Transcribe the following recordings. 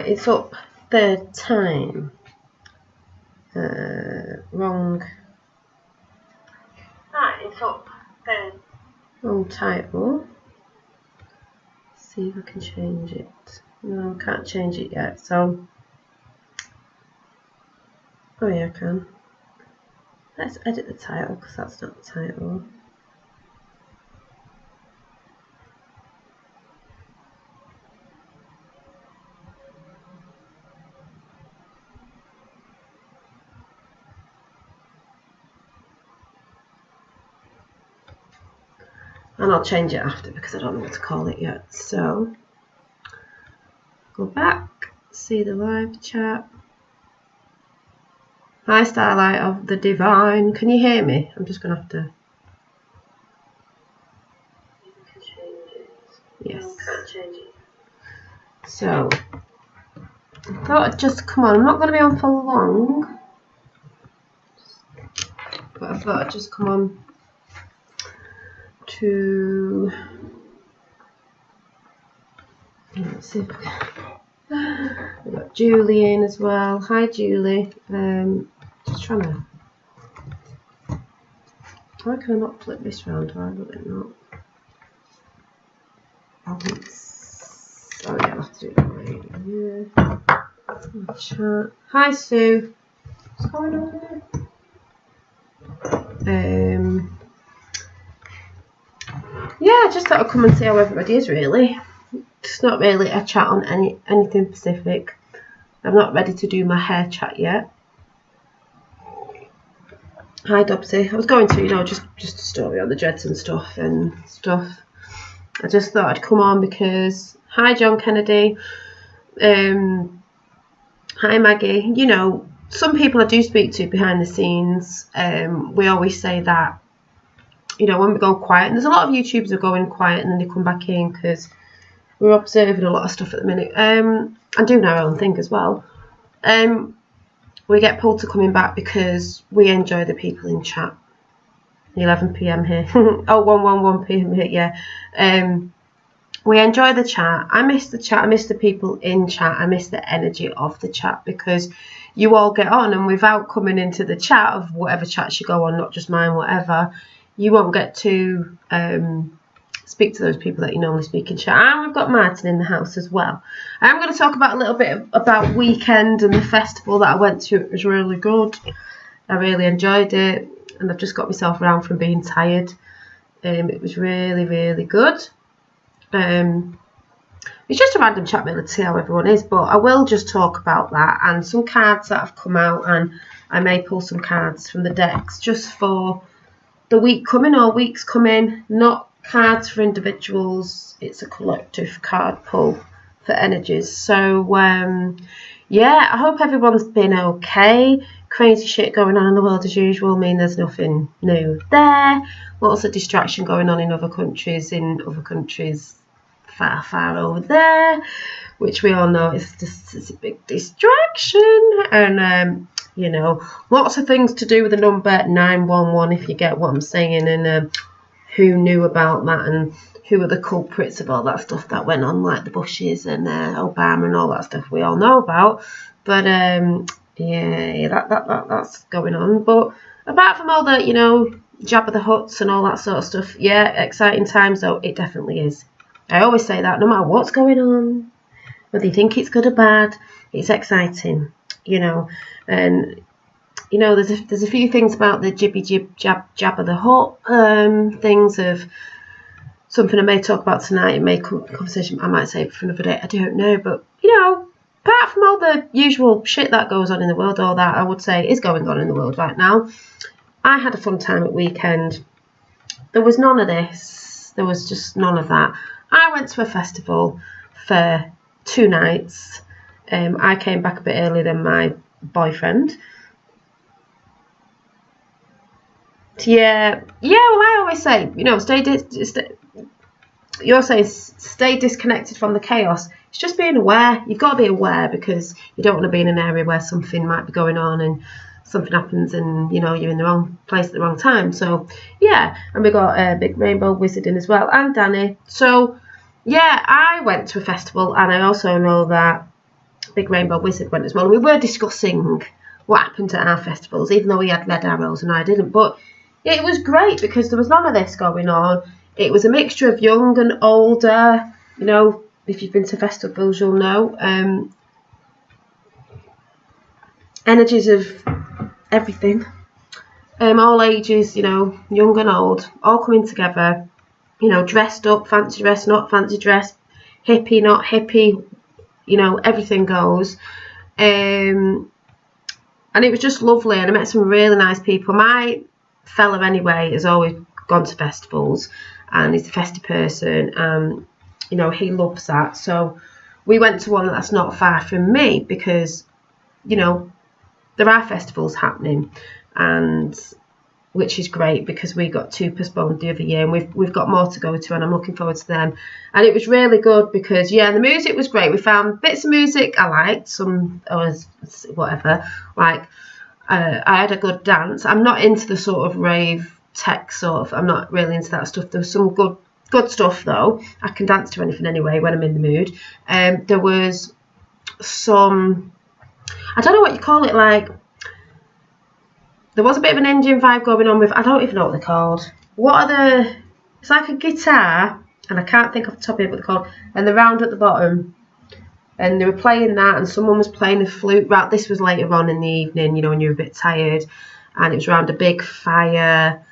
Right, it's up third time. Wrong. Right, it's up third. Wrong title. See if I can change it. No, I can't change it yet. So, oh yeah, I can. Let's edit the title because that's not the title. And I'll change it after because I don't know what to call it yet. So, go back, see the live chat. Hi, Starlight of the Divine. Can you hear me? I'm just going to have to... Yes. Can't change it. So, I thought I'd just come on. I'm not going to be on for long. But I thought I'd just come on to... Let's see if I can... We've got Julie in as well. Hi, Julie. Just trying to... Why can I not flip this round? Why will it not? Oh yeah, I'll have to do it right. Chat. Hi, Sue. What's going on there? Yeah, I just thought I'd come and see how everybody is, really. It's not really a chat on anything specific. I'm not ready to do my hair chat yet. Hi, Dobsy. I was going to, just a story on the dreads and stuff. I just thought I'd come on because... Hi, John Kennedy. Hi, Maggie. Some people I do speak to behind the scenes, we always say that, when we go quiet, and there's a lot of YouTubers who are going quiet and then they come back in because we're observing a lot of stuff at the minute, and doing our own thing as well. We get pulled to coming back because we enjoy the people in chat. 11 PM here. Oh, 1 PM here, yeah. We enjoy the chat. I miss the chat. I miss the people in chat. I miss the energy of the chat because you all get on, and without coming into the chat of whatever chats you go on, not just mine, whatever, you won't get to speak to those people that you normally speak in chat. And we've got Martin in the house as well. I'm going to talk about a little bit about Weekend and the festival that I went to. It was really good. I really enjoyed it, and I've just got myself around from being tired. It was really, really good. It's just a random chat really to see how everyone is, but I will just talk about that and some cards that have come out, and I may pull some cards from the decks just for the week coming or weeks coming. Not cards for individuals, it's a collective card pull for energies. So yeah, I hope everyone's been okay. Crazy shit going on in the world as usual. I mean, there's nothing new there. Lots of distraction going on in other countries far over there, which we all know it's a big distraction. And lots of things to do with the number 911, if you get what I'm saying, and who knew about that and who are the culprits of all that stuff that went on, like the Bushes and Obama and all that stuff we all know about. But yeah, that's going on. But apart from all the Jabba the Hutts and all that sort of stuff, yeah, exciting times though, it definitely is. I always say that no matter what's going on, whether you think it's good or bad, it's exciting, and there's a few things about the Jabba the Hutt things of something I may talk about tonight. It may come conversation I might save for another day. I don't know, but apart from all the usual shit that goes on in the world, all that I would say is going on in the world right now, I had a fun time at Weekend. There was none of this. There was just none of that. I went to a festival for 2 nights. I came back a bit earlier than my boyfriend. Yeah. Well, I always say, you're saying stay disconnected from the chaos. It's just being aware. You've got to be aware because you don't want to be in an area where something might be going on and something happens and you're in the wrong place at the wrong time. So yeah, and we got a Big Rainbow Wizard in as well, and Danny. So yeah, I went to a festival, and I also know that Big Rainbow Wizard went as well. We were discussing what happened at our festivals, even though we had Red Arrows and I didn't. But it was great because there was none of this going on. It was a mixture of young and older. You know, if you've been to festivals, you'll know. Energies of everything. All ages, you know, young and old, all coming together. You know, dressed up, fancy dress, not fancy dress, hippie, not hippie. You know, everything goes. And it was just lovely, and I met some really nice people. My fella, anyway, has always gone to festivals, and he's a festive person, and, you know, he loves that. So we went to one that's not far from me because, you know, there are festivals happening, and which is great because we got 2 postponed the other year, and we've got more to go to, and I'm looking forward to them. And it was really good because, yeah, the music was great. We found bits of music I liked, some whatever. Like I had a good dance. I'm not into the sort of rave tech sort of. I'm not really into that stuff. There was some good stuff though. I can dance to anything anyway when I'm in the mood. There was some, I don't know what you call it, like. There was a bit of an Indian vibe going on with, I don't even know what they're called. It's like a guitar, and I can't think off the top of my head what they're called, and they're round at the bottom. And they were playing that, and someone was playing a flute. Right, this was later on in the evening, you know, when you're a bit tired. And it was around a big fire,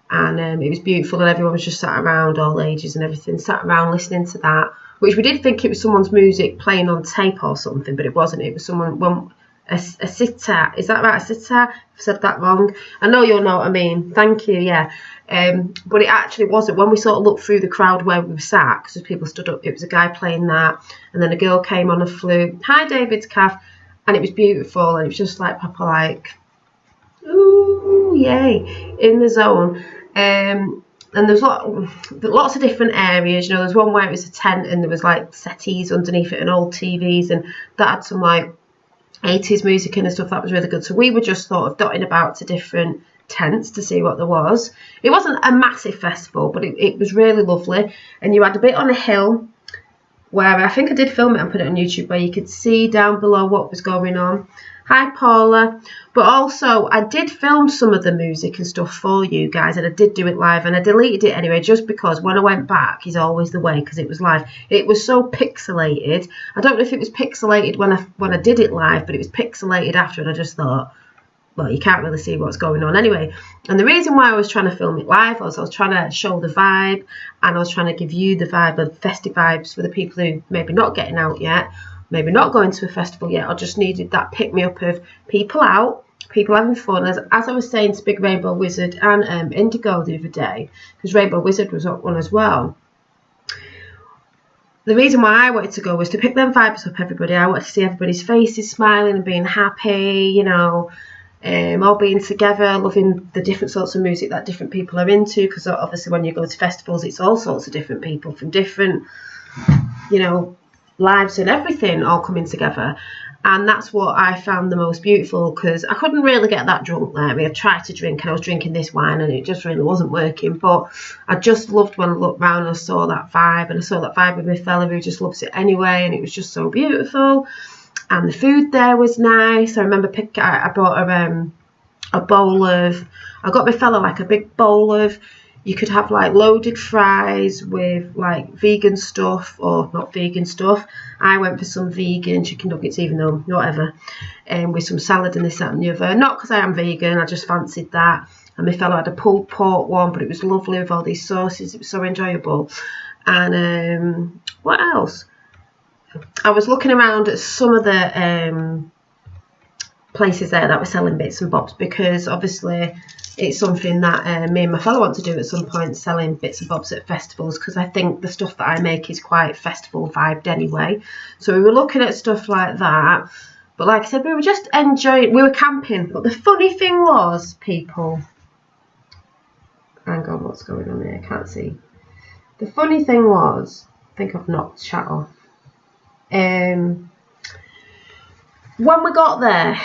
and it was beautiful, and everyone was just sat around, all ages and everything, sat around listening to that. Which we did think it was someone's music playing on tape or something, but it wasn't. It was someone... A sitar, is that right? A sitar? I've said that wrong. I know you'll know what I mean. Thank you, yeah. But it actually wasn't. When we sort of looked through the crowd where we were sat, because people stood up, it was a guy playing that, and then a girl came on a flute. Hi, David's Calf, and it was beautiful, and it was just like proper, like, ooh, yay, in the zone. And there's lots of different areas. You know, there's one where it was a tent, and there was like settees underneath it and old TVs, and that had some like 80s music and stuff. That was really good. So we were just sort of dotting about to different tents to see what there was. It wasn't a massive festival, but it was really lovely. And you had a bit on a hill where I think I did film it and put it on YouTube, where you could see down below what was going on. Hi, Paula. But also, I did film some of the music and stuff for you guys, and I did do it live, and I deleted it anyway, just because when I went back is always the way, because it was live. It was so pixelated. I don't know if it was pixelated when I did it live, but it was pixelated after, and I just thought, well, you can't really see what's going on anyway. And the reason why I was trying to film it live was I was trying to show the vibe, and I was trying to give you the vibe of festive vibes for the people who maybe not getting out yet, maybe not going to a festival yet, or just needed that pick-me-up of people out, people having fun. As I was saying to Big Rainbow Wizard and Indigo the other day, because Rainbow Wizard was up one as well, the reason why I wanted to go was to pick them vibes up, everybody. I wanted to see everybody's faces smiling and being happy, you know, all being together, loving the different sorts of music that different people are into, because obviously when you go to festivals, it's all sorts of different people from different, you know, lives and everything all coming together. And that's what I found the most beautiful, because I couldn't really get that drunk there. We had tried to drink, and I was drinking this wine, and it just really wasn't working. But I just loved when I looked round and I saw that vibe, and I saw that vibe with my fella who just loves it anyway, and it was just so beautiful. And the food there was nice. I remember I bought a bowl of, I got my fella like a big bowl of, you could have like loaded fries with like vegan stuff or not vegan stuff. I went for some vegan chicken nuggets, even though whatever, with some salad and this, that and the other. Not because I am vegan, I just fancied that. And my fellow had a pulled pork one, but it was lovely with all these sauces. It was so enjoyable. And what else? I was looking around at some of the places there that were selling bits and bobs, because obviously it's something that me and my fellow want to do at some point, selling bits and bobs at festivals, because I think the stuff that I make is quite festival vibed anyway. So we were looking at stuff like that, but like I said, we were just enjoying, we were camping. But the funny thing was, people, hang on, what's going on here, I can't see. The funny thing was, I think I've knocked chat off. When we got there,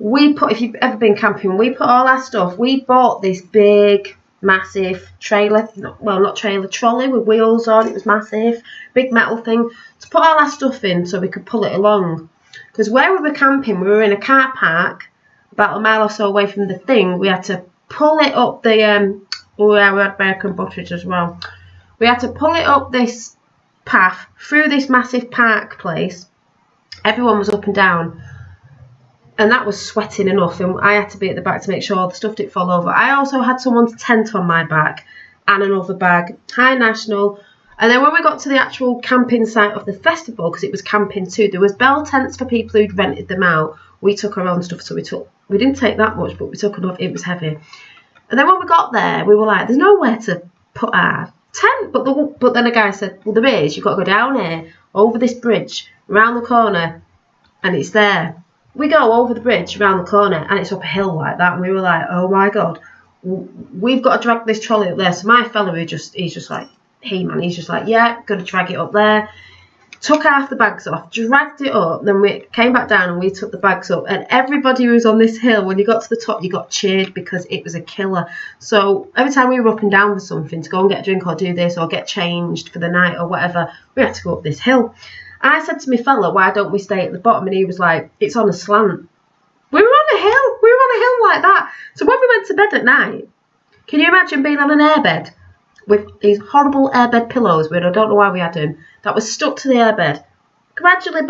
we put, if you've ever been camping, we put all our stuff, we bought this big massive trailer, not trailer, trolley with wheels on. It was massive, big metal thing to put all our stuff in so we could pull it along. Because where we were camping, we were in a car park about a mile or so away from the thing. We had to pull it up the we had American Butteridge as well. We had to pull it up this path through this massive park place. Everyone was up and down, and that was sweating enough, and I had to be at the back to make sure the stuff didn't fall over. I also had someone's tent on my back and another bag, High National. And then when we got to the actual camping site of the festival, because it was camping too, there was bell tents for people who'd rented them out. We took our own stuff, so we didn't take that much, but we took enough. It was heavy. And then when we got there, we were like, there's nowhere to put our tent. But then a guy said, well, there is. You've got to go down here, over this bridge, around the corner, and it's there. We go over the bridge, around the corner, and it's up a hill like that. And we were like, oh my God, we've got to drag this trolley up there. So my fella, he's just like, yeah, got to drag it up there. Took half the bags off, dragged it up, then we came back down and we took the bags up. And everybody who was on this hill, when you got to the top, you got cheered because it was a killer. So every time we were up and down for something, to go and get a drink or do this or get changed for the night or whatever, we had to go up this hill. I said to my fella, why don't we stay at the bottom? And he was like, it's on a slant. We were on a hill. We were on a hill like that. So when we went to bed at night, can you imagine being on an airbed with these horrible airbed pillows, I don't know why we had them, that was stuck to the airbed? Gradually,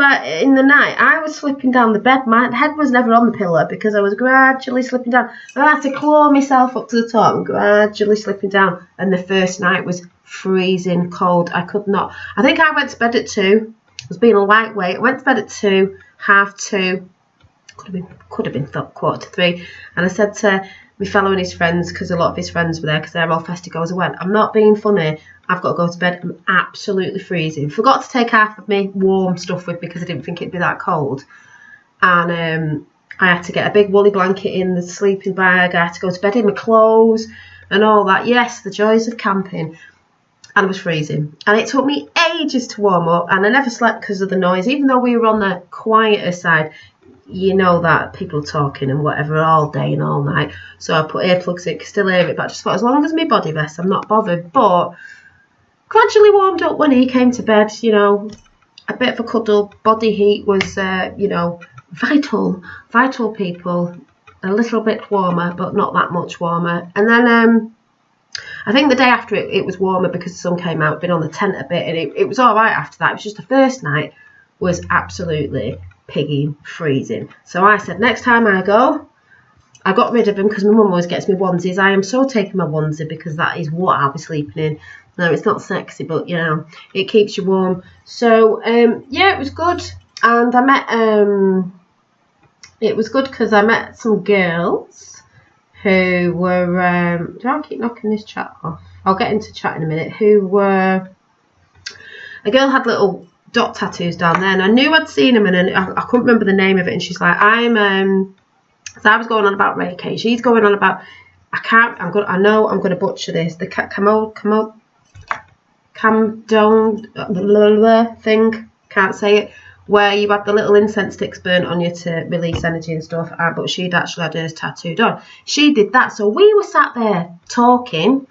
in the night, I was slipping down the bed. My head was never on the pillow because I was gradually slipping down. And I had to claw myself up to the top and gradually slipping down. And the first night was freezing cold. I could not. I think I went to bed at 2. I was being a lightweight. I went to bed at 2, half 2. Could have been 2:45. And I said to my fellow and his friends, because a lot of his friends were there, because they're all festive goers, I went, I'm not being funny. I've got to go to bed. I'm absolutely freezing. Forgot to take half of me warm stuff with because I didn't think it'd be that cold. And I had to get a big woolly blanket in the sleeping bag. I had to go to bed in my clothes and all that. Yes, the joys of camping. And I was freezing. And it took me ages to warm up. And I never slept because of the noise. Even though we were on the quieter side, you know that people talking and whatever all day and all night. So I put earplugs in, I could still hear it. But I just thought, as long as my body rests, I'm not bothered. But gradually warmed up when he came to bed, you know. A bit of a cuddle. Body heat was, you know, vital people. A little bit warmer, but not that much warmer. And then I think the day after it was warmer because the sun came out. Been on the tent a bit, and it was all right after that. It was just the first night was absolutely piggy freezing. So I said, next time I go, I got rid of them because my mum always gets me onesies. I am so taking my onesie because that is what I'll be sleeping in. No, it's not sexy, but you know, it keeps you warm. So yeah, it was good. And I met it was good because I met some girls who were do I keep knocking this chat off? I'll get into chat in a minute. Who were, a girl had little dot tattoos down there, and I knew I'd seen them, and I couldn't remember the name of it. And she's like, so I was going on about Reiki. She's going on about, I know I'm gonna butcher this. The Camdone thing, can't say it, where you had the little incense sticks burnt on you to release energy and stuff. But she'd actually had hers tattooed on. She did that, so we were sat there talking.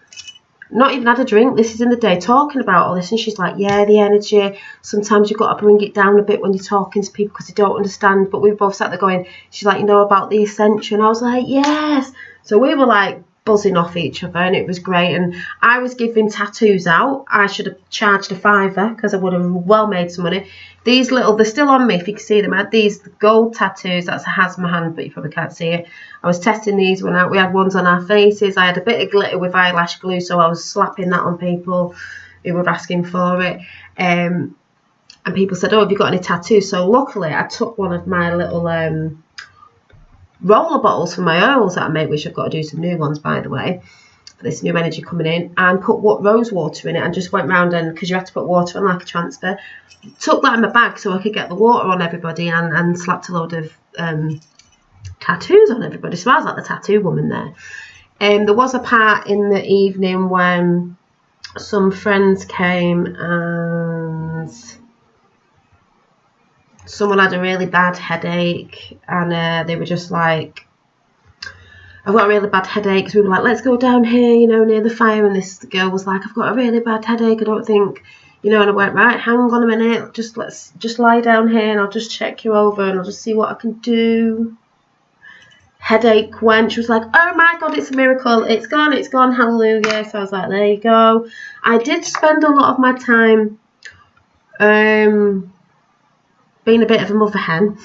Not even had a drink, this is in the day, talking about all this. And she's like, yeah, the energy, sometimes you've got to bring it down a bit when you're talking to people because they don't understand. But we were both sat there going, she's like, you know about the ascension? And I was like, yes. So we were like buzzing off each other, and it was great. And I was giving tattoos out. I should have charged a £5 because I would have well made some money. These little, they're still on me if you can see them. I had these gold tattoos. That's a has my hand, but you probably can't see it. I was testing these one out. We had ones on our faces. I had a bit of glitter with eyelash glue, so I was slapping that on people who were asking for it. And people said, oh, have you got any tattoos? So luckily I took one of my little roller bottles for my oils that I made, which I've got to do some new ones, by the way, for this new energy coming in, and put rose water in it, and just went round, and because you have to put water on like a transfer, took that in my bag so I could get the water on everybody, and slapped a load of tattoos on everybody. So I was like the tattoo woman there. There was a part in the evening when some friends came and someone had a really bad headache, and they were just like, I've got a really bad headache. So we were like, let's go down here, you know, near the fire. And this girl was like, I've got a really bad headache. I don't think, you know, and I went, right, hang on a minute. Let's just lie down here and I'll just check you over and I'll just see what I can do. Headache went. She was like, oh my God, it's a miracle. It's gone, hallelujah. So I was like, there you go. I did spend a lot of my time being a bit of a mother hen.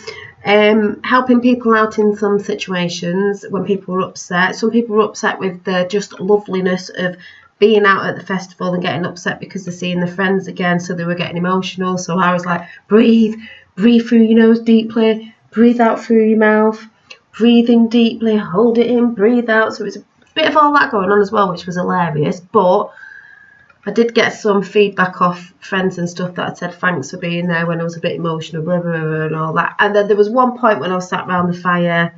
Helping people out in some situations when people were upset. Some people were upset with the just loveliness of being out at the festival and getting upset because they're seeing their friends again, so they were getting emotional. So I was like, breathe through your nose deeply, breathe out through your mouth, breathe in deeply, hold it in, breathe out. So it was a bit of all that going on as well, which was hilarious. But I did get some feedback off friends and stuff that had said thanks for being there when I was a bit emotional, blah, blah, blah, and all that. And then there was one point when I was sat around the fire,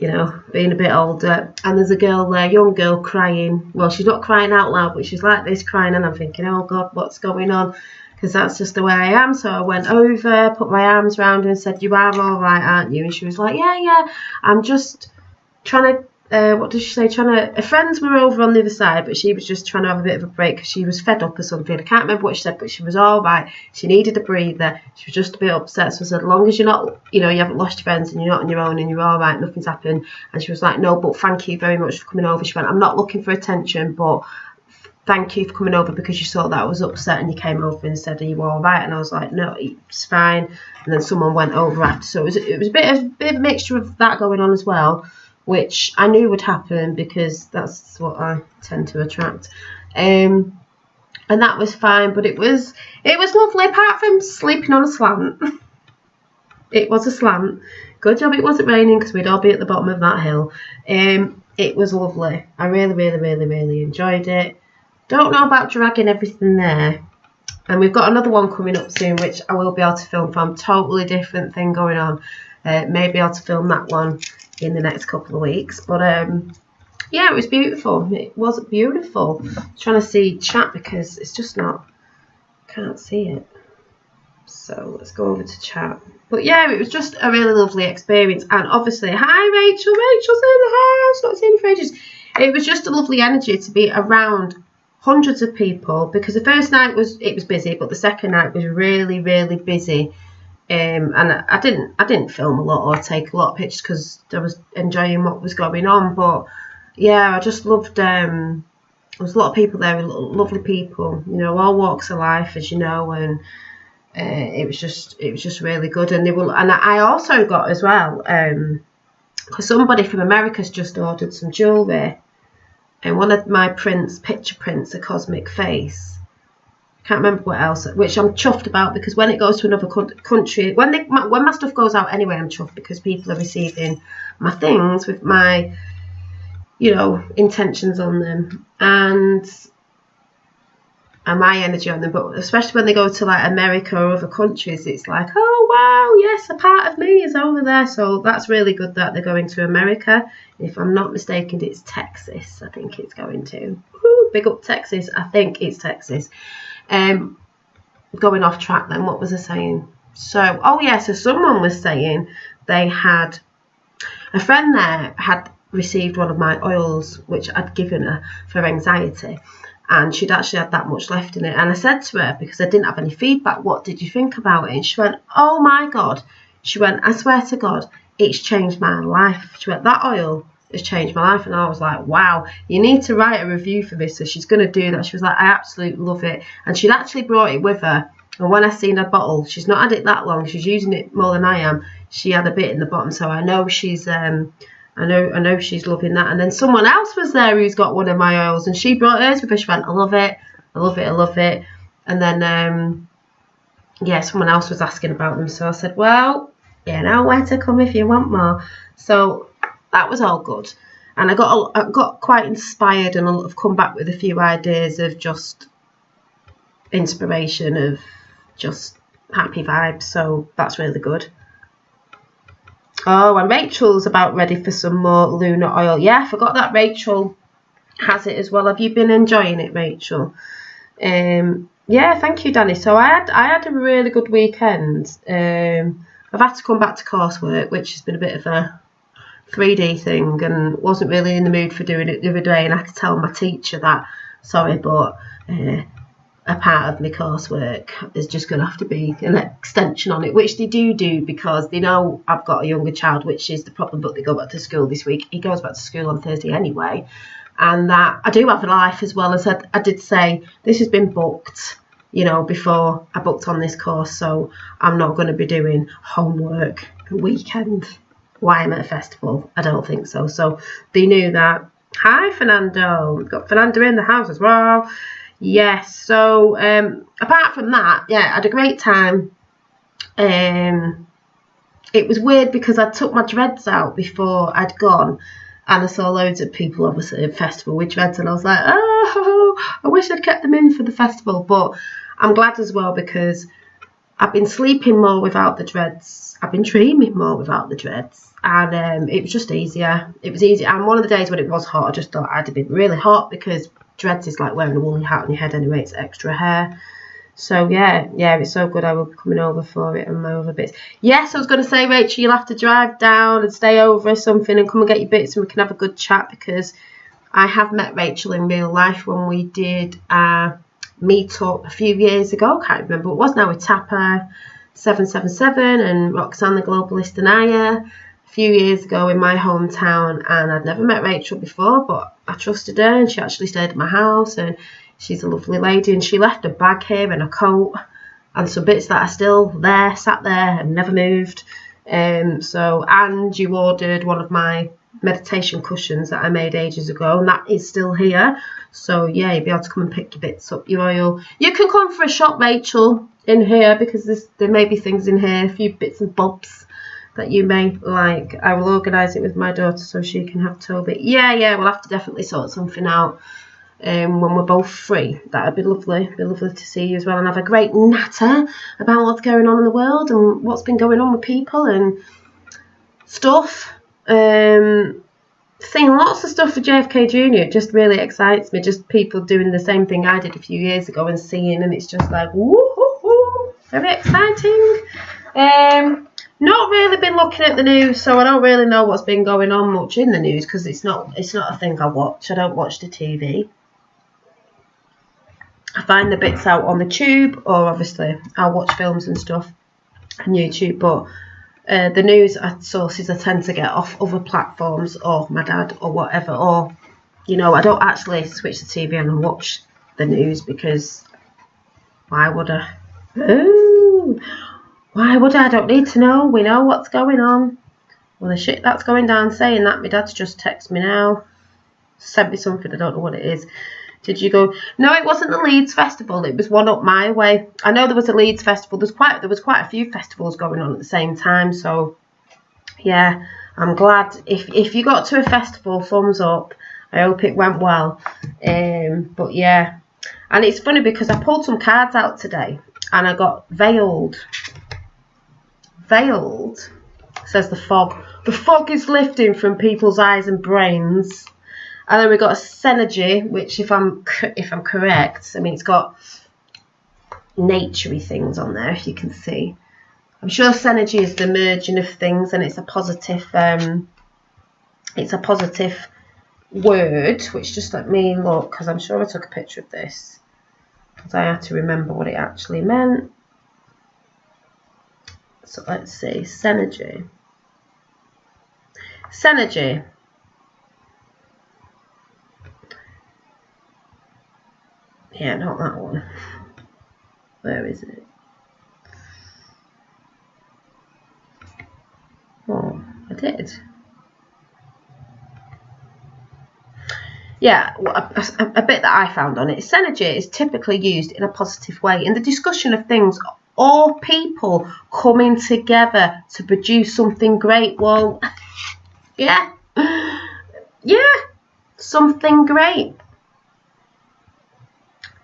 you know, being a bit older, and there's a girl there, young girl, crying. Well, she's not crying out loud, but she's like this, crying, and I'm thinking, oh God, what's going on? Because that's just the way I am. So I went over, put my arms around her and said, you are all right, aren't you? And she was like, yeah, I'm just trying to, what did she say? Her friends were over on the other side, but she was just trying to have a bit of a break because she was fed up or something. I can't remember what she said, but she was all right. She needed a breather. She was just a bit upset. So I said, as long as you're not, you know, you haven't lost your friends and you're not on your own and you're all right, nothing's happened. And she was like, no, but thank you very much for coming over. She went, I'm not looking for attention, but thank you for coming over because you saw that I was upset and you came over and said, are you all right? And I was like, no, it's fine. And then someone went over after. So it was a bit of a mixture of that going on as well, which I knew would happen because that's what I tend to attract. And that was fine, but it was lovely, apart from sleeping on a slant. It was a slant. Good job it wasn't raining because we'd all be at the bottom of that hill. It was lovely. I really, really, really, really enjoyed it. Don't know about dragging everything there. And we've got another one coming up soon, which I will be able to film from. Totally different thing going on. Maybe able to film that one in the next couple of weeks. But yeah, it was beautiful. It was beautiful. I'm trying to see chat because it's just not, can't see it. So let's go over to chat. But yeah, it was just a really lovely experience. And obviously, hi Rachel. Rachel's in the house. Not seen you for ages. It was just a lovely energy to be around hundreds of people, because the first night was busy, but the second night was really, really busy. And I didn't film a lot or take a lot of pictures because I was enjoying what was going on. But yeah, I just loved. There was a lot of people there, lovely people, you know, all walks of life, as you know, and it was just really good. And I also got as well, because somebody from America's just ordered some jewellery, and one of my picture prints, a cosmic face. Can't remember what else, which I'm chuffed about, because when it goes to another country, when my stuff goes out anyway, I'm chuffed because people are receiving my things with my, you know, intentions on them and my energy on them. But especially when they go to like America or other countries, it's like, oh wow, yes, a part of me is over there. So that's really good that they're going to America. If I'm not mistaken, it's Texas. I think it's going to. Woo, big up Texas. I think it's Texas. Going off track then, what was I saying? So, oh yeah, so someone was saying they had, a friend there had received one of my oils, which I'd given her for anxiety, and she'd actually had that much left in it. And I said to her, because I didn't have any feedback, what did you think about it? And she went, oh my God. She went, I swear to God, it's changed my life. She went, that oil has changed my life. And I was like, wow, you need to write a review for this. So she's going to do that. She was like, I absolutely love it. And she'd actually brought it with her. And when I seen her bottle, she's not had it that long. She's using it more than I am. She had a bit in the bottom. So I know she's, I know she's loving that. And then someone else was there who's got one of my oils, and she brought hers with her. She went, I love it. I love it. I love it. And then, yeah, someone else was asking about them. So I said, well, you know where to come if you want more. So that was all good. And I got quite inspired, and I've come back with a few ideas of just inspiration, of just happy vibes. So that's really good. Oh, and Rachel's about ready for some more lunar oil. Yeah, I forgot that Rachel has it as well. Have you been enjoying it, Rachel? Yeah, thank you, Danny. So I had a really good weekend. I've had to come back to coursework, which has been a bit of a 3D thing and wasn't really in the mood for doing it the other day, and I had to tell my teacher that, sorry, but a part of my coursework is just going to have to be an extension on it, which they do because they know I've got a younger child, which is the problem, but they go back to school this week. He goes back to school on Thursday anyway, and that I do have a life as well. As I did say, this has been booked, you know, before I booked on this course, so I'm not going to be doing homework a weekend while I'm at a festival. I don't think so. So they knew that. Hi, Fernando. We've got Fernando in the house as well. Yes, so apart from that, yeah, I had a great time. It was weird because I took my dreads out before I'd gone, and I saw loads of people obviously at the festival with dreads, and I was like, oh, I wish I'd kept them in for the festival. But I'm glad as well because I've been sleeping more without the dreads. I've been dreaming more without the dreads, and it was just easier. It was easy. And one of the days when it was hot, I just thought I'd have been really hot because dreads is like wearing a woolly hat on your head anyway. It's extra hair. So yeah, it's so good. I will be coming over for it and my other bits. Yes, I was going to say, Rachel, you'll have to drive down and stay over or something and come and get your bits and we can have a good chat, because I have met Rachel in real life when we did a meet up a few years ago. Can't remember what it was now, with Tapper 777 and Roxanne the Globalist and Aya a few years ago in my hometown, and I'd never met Rachel before, but I trusted her and she actually stayed at my house, and she's a lovely lady, and she left a bag here and a coat and some bits that are still there, sat there and never moved. And you ordered one of my meditation cushions that I made ages ago, and that is still here. So yeah, you'll be able to come and pick your bits up, your oil. You can come for a shop, Rachel, in here, because there may be things in here, a few bits and bobs that you may like. I will organise it with my daughter so she can have Toby. Yeah, we'll have to definitely sort something out when we're both free. That'd be lovely. Be lovely to see you as well and have a great natter about what's going on in the world and what's been going on with people and stuff. Seeing lots of stuff for JFK Jr. It just really excites me. Just people doing the same thing I did a few years ago and seeing, and it's just like woo-hoo-hoo, very exciting. Not really been looking at the news, so I don't really know what's been going on much in the news because it's not a thing I watch. I don't watch the TV. I find the bits out on the tube, or obviously I'll watch films and stuff on YouTube, but the news sources I tend to get off other platforms or my dad or whatever, or you know, I don't actually switch the TV on and watch the news because why would I? Ooh, why would I? I don't need to know. We know what's going on. Well, the shit that's going down. Saying that, my dad's just texted me now, sent me something, I don't know what it is. Did you go? No, it wasn't the Leeds Festival. It was one up my way. I know there was a Leeds Festival. There was quite a few festivals going on at the same time. So, yeah, I'm glad. If you got to a festival, thumbs up. I hope it went well. But, yeah. And it's funny because I pulled some cards out today and I got veiled. Veiled, says the fog. The fog is lifting from people's eyes and brains. And then we got a Synergy, which if I'm correct, I mean, it's got naturey things on there, if you can see. I'm sure Synergy is the merging of things, and it's a positive word, which just let me look, because I'm sure I took a picture of this, because I had to remember what it actually meant. So let's see, Synergy. Synergy. Yeah, not that one. Where is it? Oh, I did. Yeah, well, a bit that I found on it. Synergy is typically used in a positive way in the discussion of things or people coming together to produce something great. Well, yeah, something great.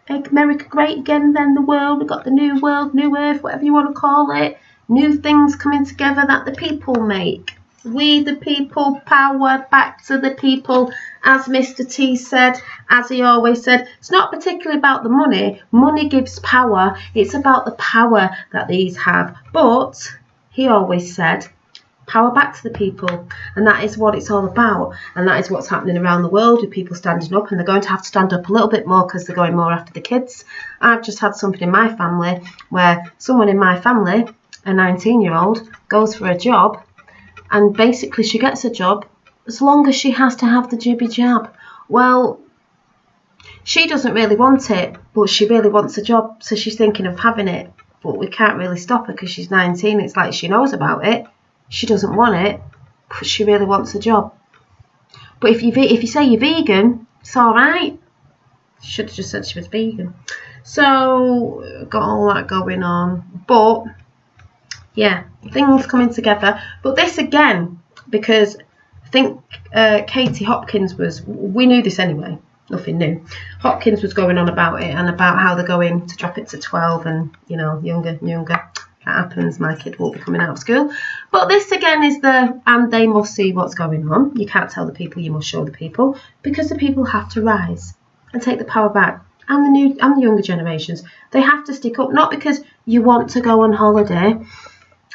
Make America great again, then the world. We've got the new world, new earth, whatever you want to call it. New things coming together that the people make. We the people, power back to the people. As Mr. T said, as he always said, it's not particularly about the money. Money gives power. It's about the power that these have. But he always said, power back to the people, and that is what it's all about, and that is what's happening around the world with people standing up, and they're going to have to stand up a little bit more because they're going more after the kids. I've just had something in my family where someone in my family, a 19-year-old, goes for a job, and basically she gets a job as long as she has to have the jibby jab. Well, she doesn't really want it, but she really wants a job, so she's thinking of having it, but we can't really stop her because she's 19. It's like she knows about it. She doesn't want it, but she really wants a job. But if you say you're vegan, it's all right. Should have just said she was vegan. So got all that going on. But yeah, things coming together. But this again, because I think Katie Hopkins was. We knew this anyway. Nothing new. Hopkins was going on about it and about how they're going to drop it to 12 and younger. That happens, my kid will be coming out of school. But this again is and they must see what's going on. You can't tell the people, you must show the people, because the people have to rise and take the power back. And the younger generations, they have to stick up, not because you want to go on holiday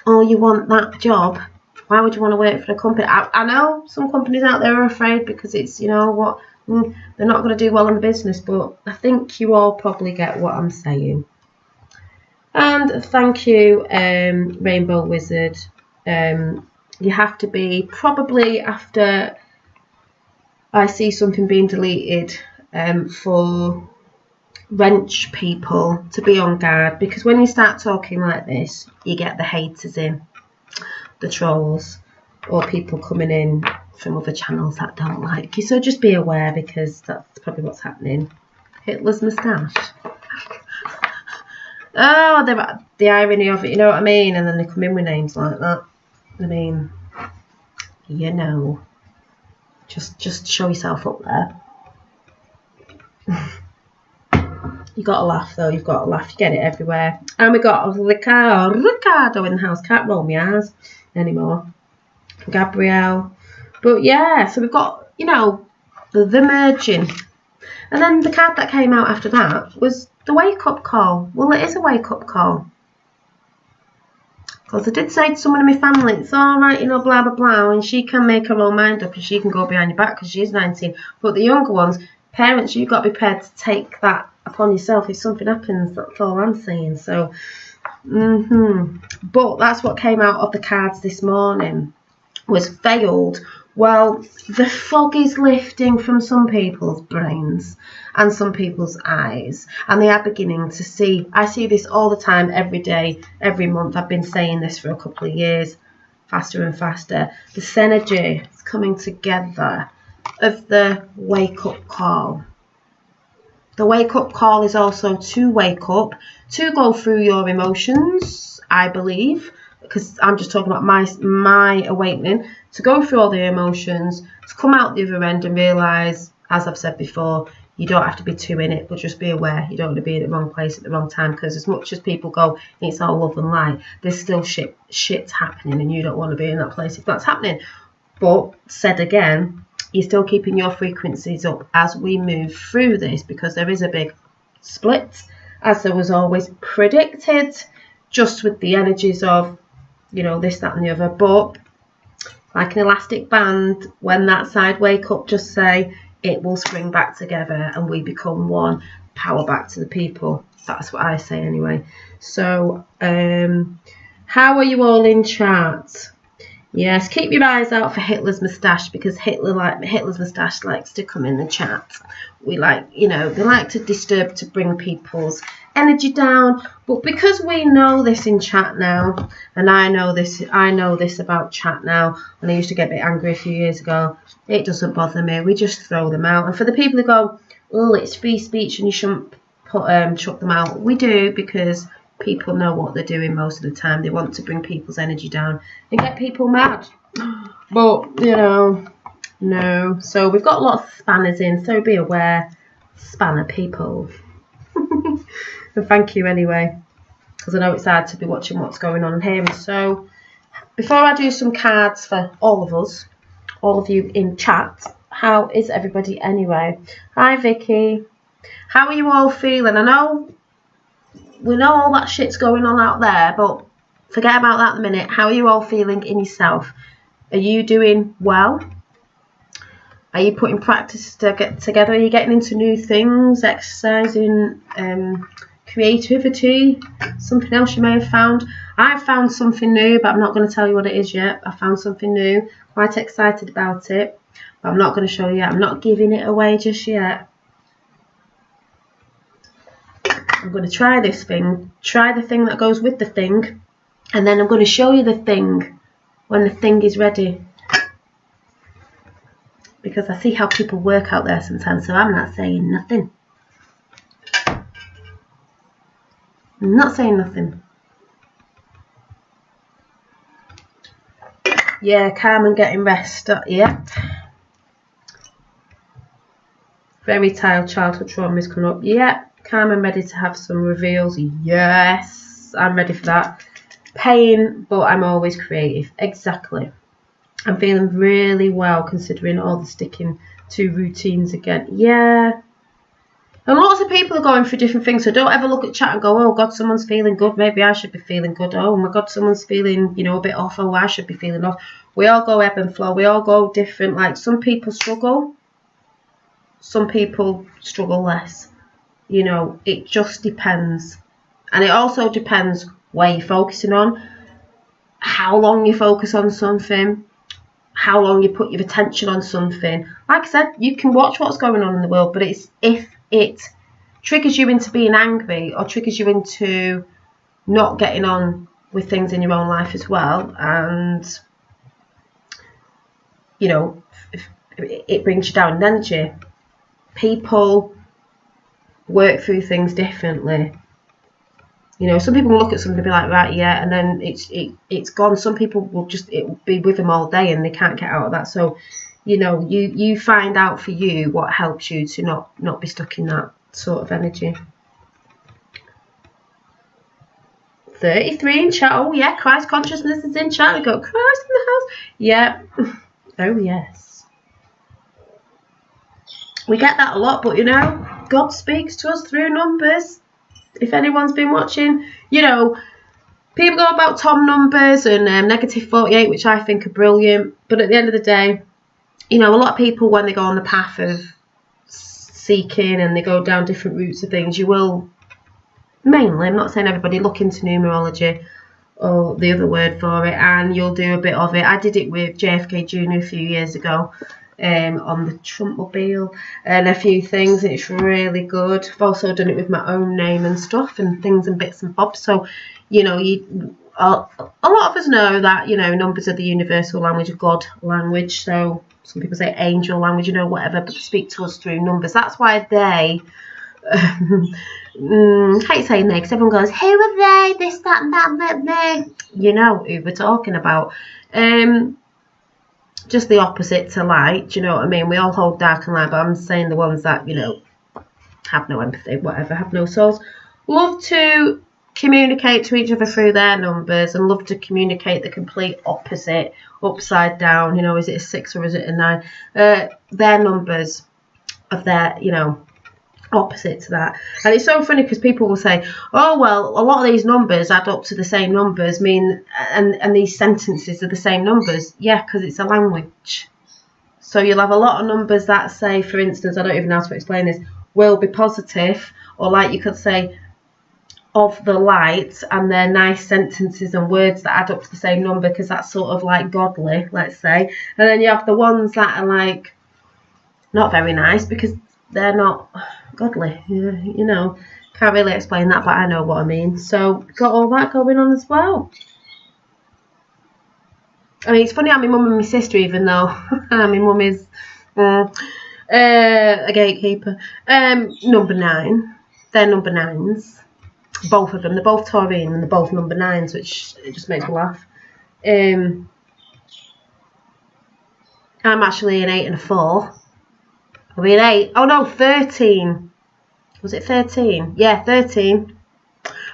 or you want that job. Why would you want to work for a company? I know some companies out there are afraid because it's, they're not going to do well in the business, but I think you all probably get what I'm saying. And thank you, Rainbow Wizard. You have to be probably after I see something being deleted for wrench people to be on guard, because when you start talking like this, you get the haters in, the trolls, or people coming in from other channels that don't like you. So just be aware, because that's probably what's happening. Hitler's moustache. Oh, the irony of it, you know what I mean? And then they come in with names like that. I mean, just show yourself up there. You got to laugh, though. You've got to laugh. You get it everywhere. And we got Ricardo in the house. Can't roll my eyes anymore. Gabrielle. But yeah, so we've got, the merging. And then the card that came out after that was the wake-up call. Well, it is a wake-up call. Because I did say to someone in my family, it's all right, blah, blah, blah, and she can make her own mind up and she can go behind your back because she's 19. But the younger ones, parents, you've got to be prepared to take that upon yourself if something happens. That's all I'm saying. So, But that's what came out of the cards this morning, was failed. Well, the fog is lifting from some people's brains and some people's eyes, and they are beginning to see. I see this all the time, every day, every month. I've been saying this for a couple of years, faster and faster. The synergy is coming together of the wake-up call. The wake-up call is also to wake up, to go through your emotions, I believe, because I'm just talking about my awakening, to go through all the emotions, to come out the other end and realise, as I've said before, you don't have to be too in it, but just be aware. You don't want to be in the wrong place at the wrong time, because as much as people go, it's all love and light, there's still shit's happening, and you don't want to be in that place if that's happening. But, said again, you're still keeping your frequencies up as we move through this, because there is a big split, as there was always predicted, just with the energies of, this, that and the other. But like an elastic band, when that side wake up, just say, it will spring back together and we become one. Power back to the people. That's what I say anyway. So, how are you all in chat? Yes, keep your eyes out for Hitler's moustache, because Hitler's moustache likes to come in the chat. They like to disturb, to bring people's energy down. But because we know this in chat now, and I know this about chat now, and I used to get a bit angry a few years ago, it doesn't bother me. We just throw them out. And for the people who go, oh, it's free speech and you shouldn't chuck them out, we do, because people know what they're doing most of the time. They want to bring people's energy down and get people mad. But, no. So we've got a lot of spanners in, so be aware, spanner people. And thank you anyway, because I know it's hard to be watching what's going on here. So before I do some cards for all of us, all of you in chat, how is everybody anyway? Hi Vicky. How are you all feeling? I know we know all that shit's going on out there, but forget about that at the minute. How are you all feeling in yourself? Are you doing well? Are you putting practice to get together? Are you getting into new things, exercising, creativity, something else you may have found? I've found something new, but I'm not going to tell you what it is yet. I found something new, quite excited about it, but I'm not going to show you yet. I'm not giving it away just yet. I'm going to try this thing, try the thing that goes with the thing, and then I'm going to show you the thing when the thing is ready. Because I see how people work out there sometimes, so I'm not saying nothing. I'm not saying nothing. Yeah, Carmen getting rest. Yeah. Fairy tale childhood trauma is coming up. Yeah. Carmen ready to have some reveals. Yes. I'm ready for that. Pain, but I'm always creative. Exactly. I'm feeling really well considering all the sticking to routines again. Yeah. And lots of people are going through different things, so don't ever look at chat and go, oh God, someone's feeling good, maybe I should be feeling good. Oh my God, someone's feeling, you know, a bit off, oh I should be feeling off. We all go ebb and flow, we all go different. Like some people struggle, some people struggle less. You know, it just depends. And it also depends where you're focusing on, how long you focus on something, how long you put your attention on something. Like I said, you can watch what's going on in the world, but it's if it triggers you into being angry or triggers you into not getting on with things in your own life as well, and you know, it brings you down in energy. People work through things differently. You know, some people will look at something and be like, right, yeah, and then it's gone. Some people will just, it will be with them all day and they can't get out of that. So, you know, you find out for you what helps you to not be stuck in that sort of energy. 33 in chat. Oh yeah, Christ consciousness is in chat. We got Christ in the house. Yeah. Oh yes. We get that a lot, but you know, God speaks to us through numbers. If anyone's been watching, you know, people go about Tom numbers and negative 48, which I think are brilliant. But at the end of the day, you know, a lot of people, when they go on the path of seeking and they go down different routes of things, you will mainly, I'm not saying everybody, look into numerology or the other word for it, and you'll do a bit of it. I did it with JFK Jr. a few years ago. On the Trumpmobile and a few things, and it's really good. I've also done it with my own name and stuff and things and bits and bobs. So, you know, a lot of us know that, you know, numbers are the universal language of God language. So some people say angel language, you know, whatever, but they speak to us through numbers. That's why they I hate saying they, because everyone goes, who are they, this, that, and that, they, you know who we're talking about. Just the opposite to light, do you know what I mean? We all hold dark and light, but I'm saying the ones that, you know, have no empathy, whatever, have no souls, love to communicate to each other through their numbers and love to communicate the complete opposite, upside down, you know, is it a 6 or is it a 9? Their numbers of their, you know, opposite to that. And it's so funny because people will say, oh well, a lot of these numbers add up to the same numbers, and these sentences are the same numbers. Yeah, because it's a language. So you'll have a lot of numbers that say, for instance, I don't even know how to explain this, will be positive, or like you could say of the light, and they're nice sentences and words that add up to the same number because that's sort of like godly, let's say. And then you have the ones that are like not very nice because they're not godly, you know. Can't really explain that, but I know what I mean. So got all that going on as well. I mean, it's funny how my mum and my sister, even though my mum is a gatekeeper, number 9, they're number 9s, both of them. They're both Taurine and they're both number 9s, which it just makes me laugh. I'm actually an 8 and a 4. Are we an 8? Oh no, 13. Was it 13? Yeah, 13.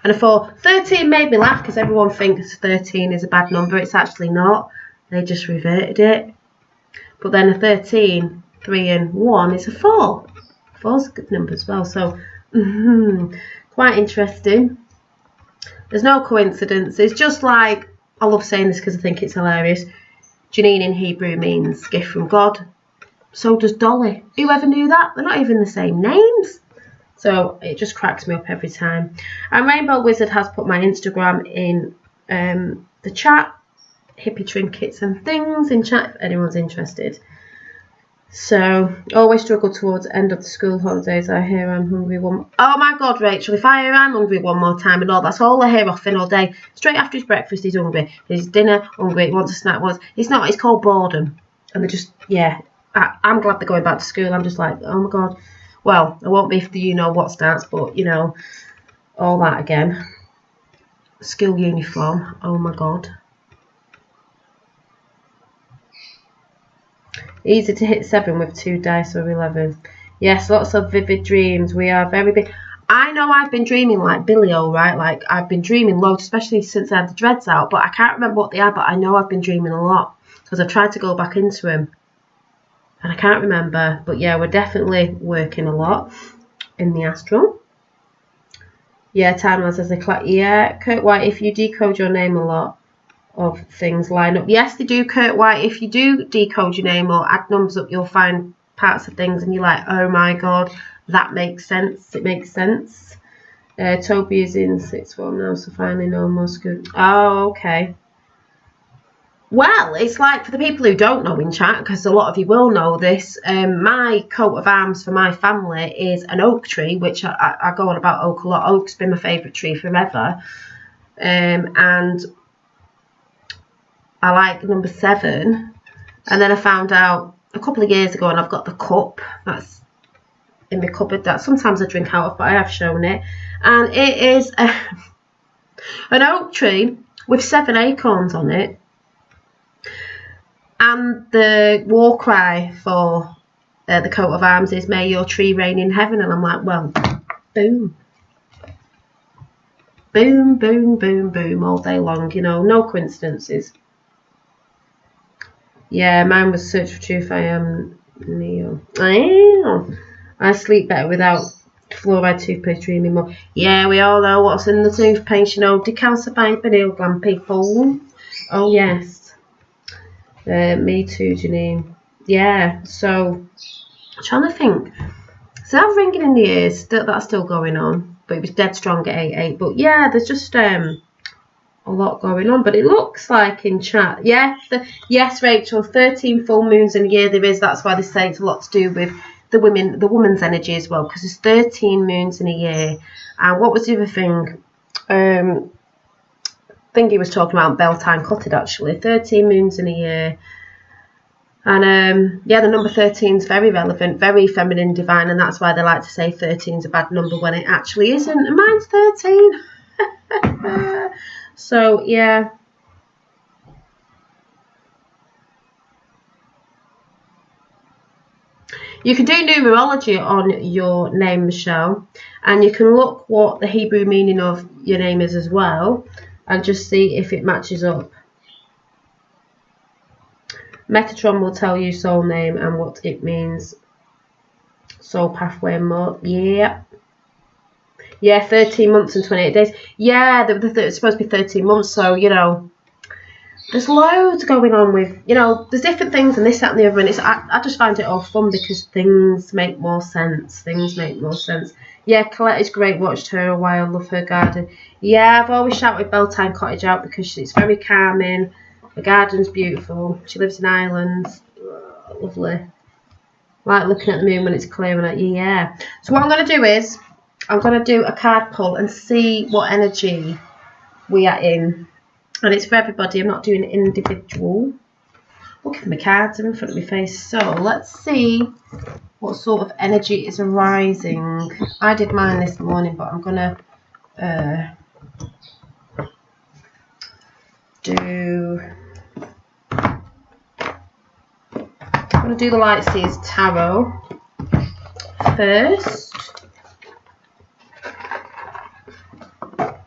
And a 4. 13 made me laugh because everyone thinks 13 is a bad number. It's actually not. They just reverted it. But then a 13, 3 and 1 is a 4. 4's a good number as well. So, quite interesting. There's no coincidence. It's just like, I love saying this because I think it's hilarious. Janine in Hebrew means gift from God. So does Dolly. Whoever knew that? They're not even the same names. So it just cracks me up every time. And Rainbow Wizard has put my Instagram in the chat. Hippie trinkets and things in chat if anyone's interested. So, always struggle towards end of the school holidays. I hear I'm hungry one. Oh my God, Rachel, if I hear I'm hungry one more time and all, that's all I hear off Finn all day. Straight after his breakfast, he's hungry. His dinner, hungry. He wants a snack. It's not. It's called boredom. And they're just, yeah. I'm glad they're going back to school. I'm just like, oh my God. Well, I won't be if the you know what starts, but you know, all that again. School uniform. Oh my God. Easy to hit 7 with 2 dice or 11. Yes, lots of vivid dreams. We are very big. I know I've been dreaming like Billy O, right? Like I've been dreaming loads, especially since I had the dreads out. But I can't remember what they are. But I know I've been dreaming a lot because I've tried to go back into them, and I can't remember. But yeah, we're definitely working a lot in the astral. Yeah, Timeless says yeah, Kurt White. If you decode your name a lot of things line up. Yes, they do, Kurt White. If you do decode your name or add numbers up, you'll find parts of things and you're like, oh my God, that makes sense. It makes sense. Toby is in 6th form now, so finally no more school. Oh, okay. Well, it's like for the people who don't know in chat, because a lot of you will know this, my coat of arms for my family is an oak tree, which I go on about oak a lot. Oak's been my favourite tree forever. And I like number 7, and then I found out a couple of years ago, and I've got the cup that's in my cupboard that sometimes I drink out of, but I have shown it, and it is an oak tree with 7 acorns on it, and the war cry for the coat of arms is "May your tree reign in heaven," and I'm like, well, boom. Boom, boom, boom, boom, all day long, you know, no coincidences. Yeah, mine was Search for Truth. I am Neo. I sleep better without fluoride toothpaste dreaming more. Yeah, we all know what's in the toothpaste, you know. Decalcify pineal gland, people. Oh, yes. Me too, Janine. Yeah, so, I'm trying to think. So that ringing in the ears, that's still going on. But it was dead strong at 8-8. But yeah, there's just a lot going on, but it looks like in chat, yes, Rachel, 13 full moons in a year there is. That's why they say it's a lot to do with the woman's energy as well, because there's 13 moons in a year. And what was the other thing? Thingy was talking about Beltane Cottage, actually. 13 moons in a year. And yeah, the number 13 is very relevant, very feminine, divine, and that's why they like to say 13 is a bad number when it actually isn't. And mine's 13. So, yeah. You can do numerology on your name, Michelle, and you can look what the Hebrew meaning of your name is as well, and just see if it matches up. Metatron will tell you soul name and what it means. Soul pathway mode. Yeah. Yeah, 13 months and 28 days. Yeah, it's supposed to be 13 months, so, you know, there's loads going on with, you know, there's different things and this, that and the other, and I just find it all fun because things make more sense. Things make more sense. Yeah, Colette is great. Watched her a while. Love her garden. Yeah, I've always shouted Beltane Cottage out because it's very calming. The garden's beautiful. She lives in Ireland. Lovely. Like looking at the moon when it's clear and like, yeah. So what I'm going to do is, I'm going to do a card pull and see what energy we are in. And it's for everybody. I'm not doing individual. Look at my cards in front of my face. So let's see what sort of energy is arising. I did mine this morning, but I'm going to I'm going to do the Light Seers Tarot first.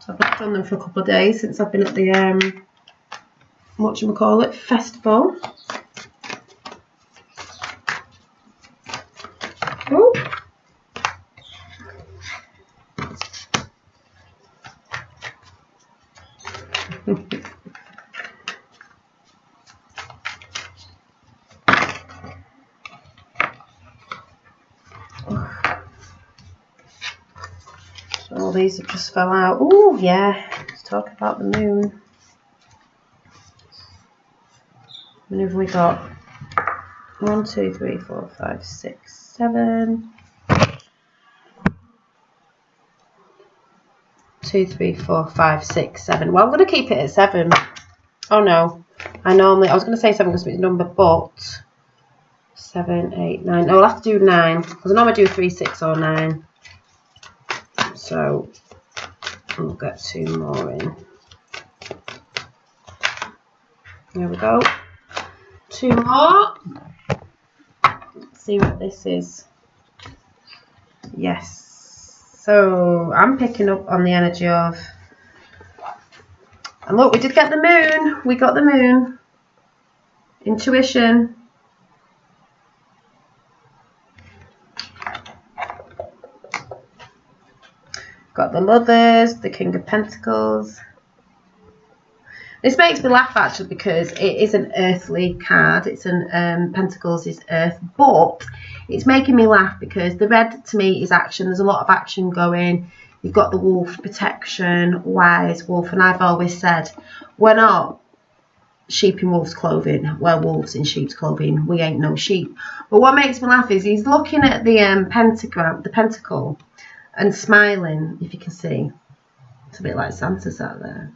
So I've not done them for a couple of days since I've been at the whatchamacallit, festival. Oh. these have just fell out. Oh, yeah. Let's talk about the moon. What have we got? 1, 2, 3, 4, 5, 6, 7. 2, 3, 4, 5, 6, 7. Well, I'm going to keep it at 7. Oh no. I was going to say 7 because it's a number, but 7, 8, 9. No, I'll have to do 9 because I normally do 3, 6, or 9. So we'll get 2 more in. There we go. 2 more. Let's see what this is. Yes. So I'm picking up on the energy of, and look, we did get the moon. We got the moon. Intuition. Got the Lovers, the King of Pentacles. This makes me laugh actually because it is an earthly card. It's an Pentacles is earth, but it's making me laugh because the red to me is action. There's a lot of action going. You've got the wolf, protection, wise, wolf, and I've always said we're not sheep in wolf's clothing. We're wolves in sheep's clothing. We ain't no sheep. But what makes me laugh is he's looking at the pentagram, the pentacle, and smiling. If you can see, it's a bit like Santa sat there.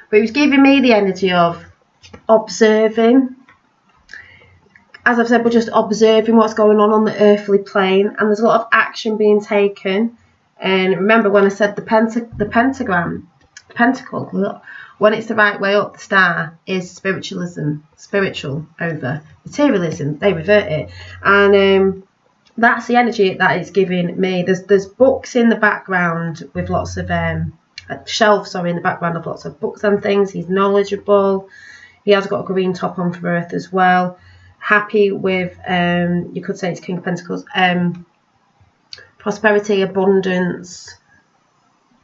But he was giving me the energy of observing. As I've said, we're just observing what's going on the earthly plane. And there's a lot of action being taken. And remember when I said the pentagram, the pentacle, when it's the right way up, the star is spiritualism, spiritual over materialism. They revert it. And that's the energy that it's giving me. There's books in the background with lots of... shelves in the background of lots of books and things. He's knowledgeable. He has got a green top on for Earth as well. Happy with you could say it's King of Pentacles, prosperity, abundance,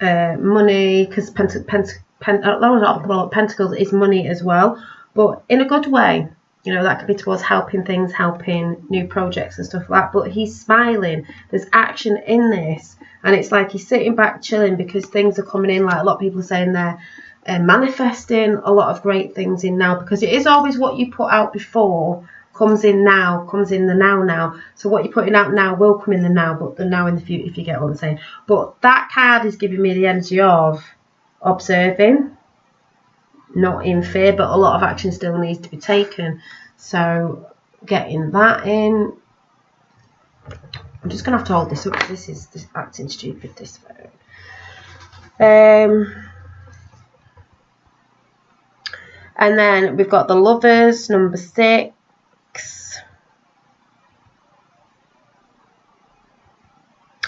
money, because Pentacles is money as well, but in a good way. You know, that could be towards helping things, helping new projects and stuff like that. But he's smiling. There's action in this. And it's like he's sitting back chilling because things are coming in. Like a lot of people are saying they're manifesting a lot of great things in now. Because it is always what you put out before comes in now, comes in the now. So what you're putting out now will come in the now, but the now in the future, if you get what I'm saying. But that card is giving me the energy of observing. Not in fear, but a lot of action still needs to be taken. So getting that in. I'm just gonna have to hold this up because this is acting stupid, this phone. And then we've got the Lovers, number 6.